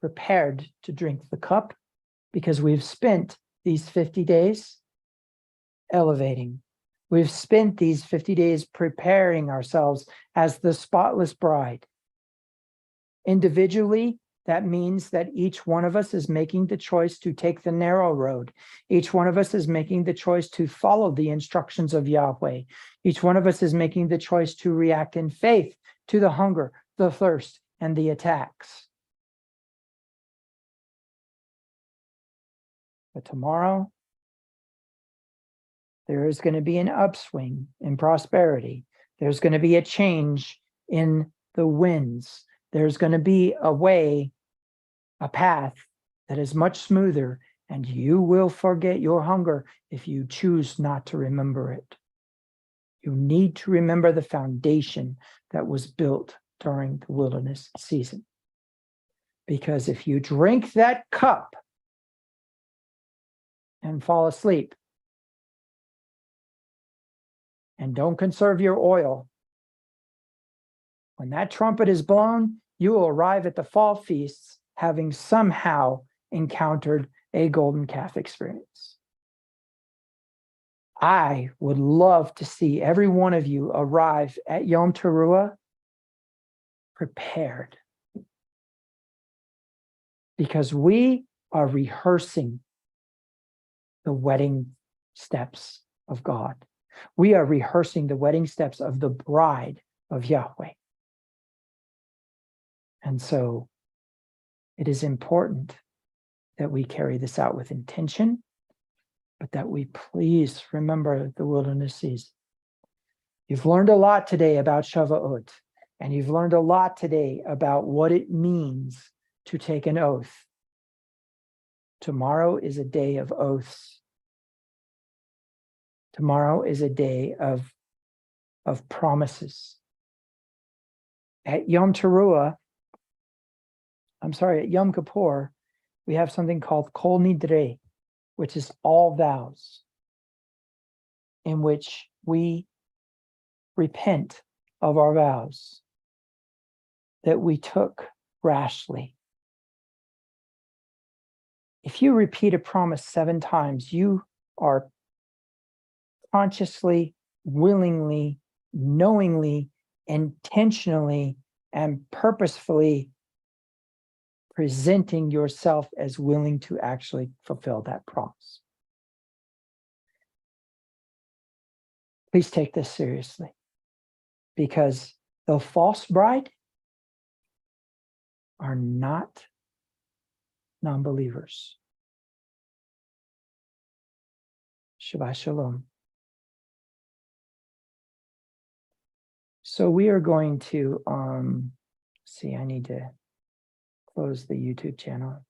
prepared to drink the cup, because we've spent these 50 days elevating. We've spent these 50 days preparing ourselves as the spotless bride. Individually, that means that each one of us is making the choice to take the narrow road. Each one of us is making the choice to follow the instructions of Yahweh. Each one of us is making the choice to react in faith to the hunger, the thirst, and the attacks. But tomorrow, there is going to be an upswing in prosperity. There's going to be a change in the winds. There's going to be a way, a path that is much smoother, and you will forget your hunger if you choose not to remember it. You need to remember the foundation that was built during the wilderness season. Because if you drink that cup and fall asleep and don't conserve your oil, when that trumpet is blown, you will arrive at the fall feasts having somehow encountered a golden calf experience. I would love to see every one of you arrive at Yom Teruah prepared, because we are rehearsing the wedding steps of God. We are rehearsing the wedding steps of the bride of Yahweh. And so it is important that we carry this out with intention, but that we please remember the wilderness season. You've learned a lot today about Shavuot, and you've learned a lot today about what it means to take an oath. Tomorrow is a day of oaths. Tomorrow is a day of promises. At Yom Teruah, at Yom Kippur, we have something called Kol Nidre, which is all vows, in which we repent of our vows that we took rashly. If you repeat a promise 7 times, you are consciously, willingly, knowingly, intentionally, and purposefully presenting yourself as willing to actually fulfill that promise. Please take this seriously, because the false bride are not non-believers. Shabbat Shalom. So we are going to, I need to close the YouTube channel.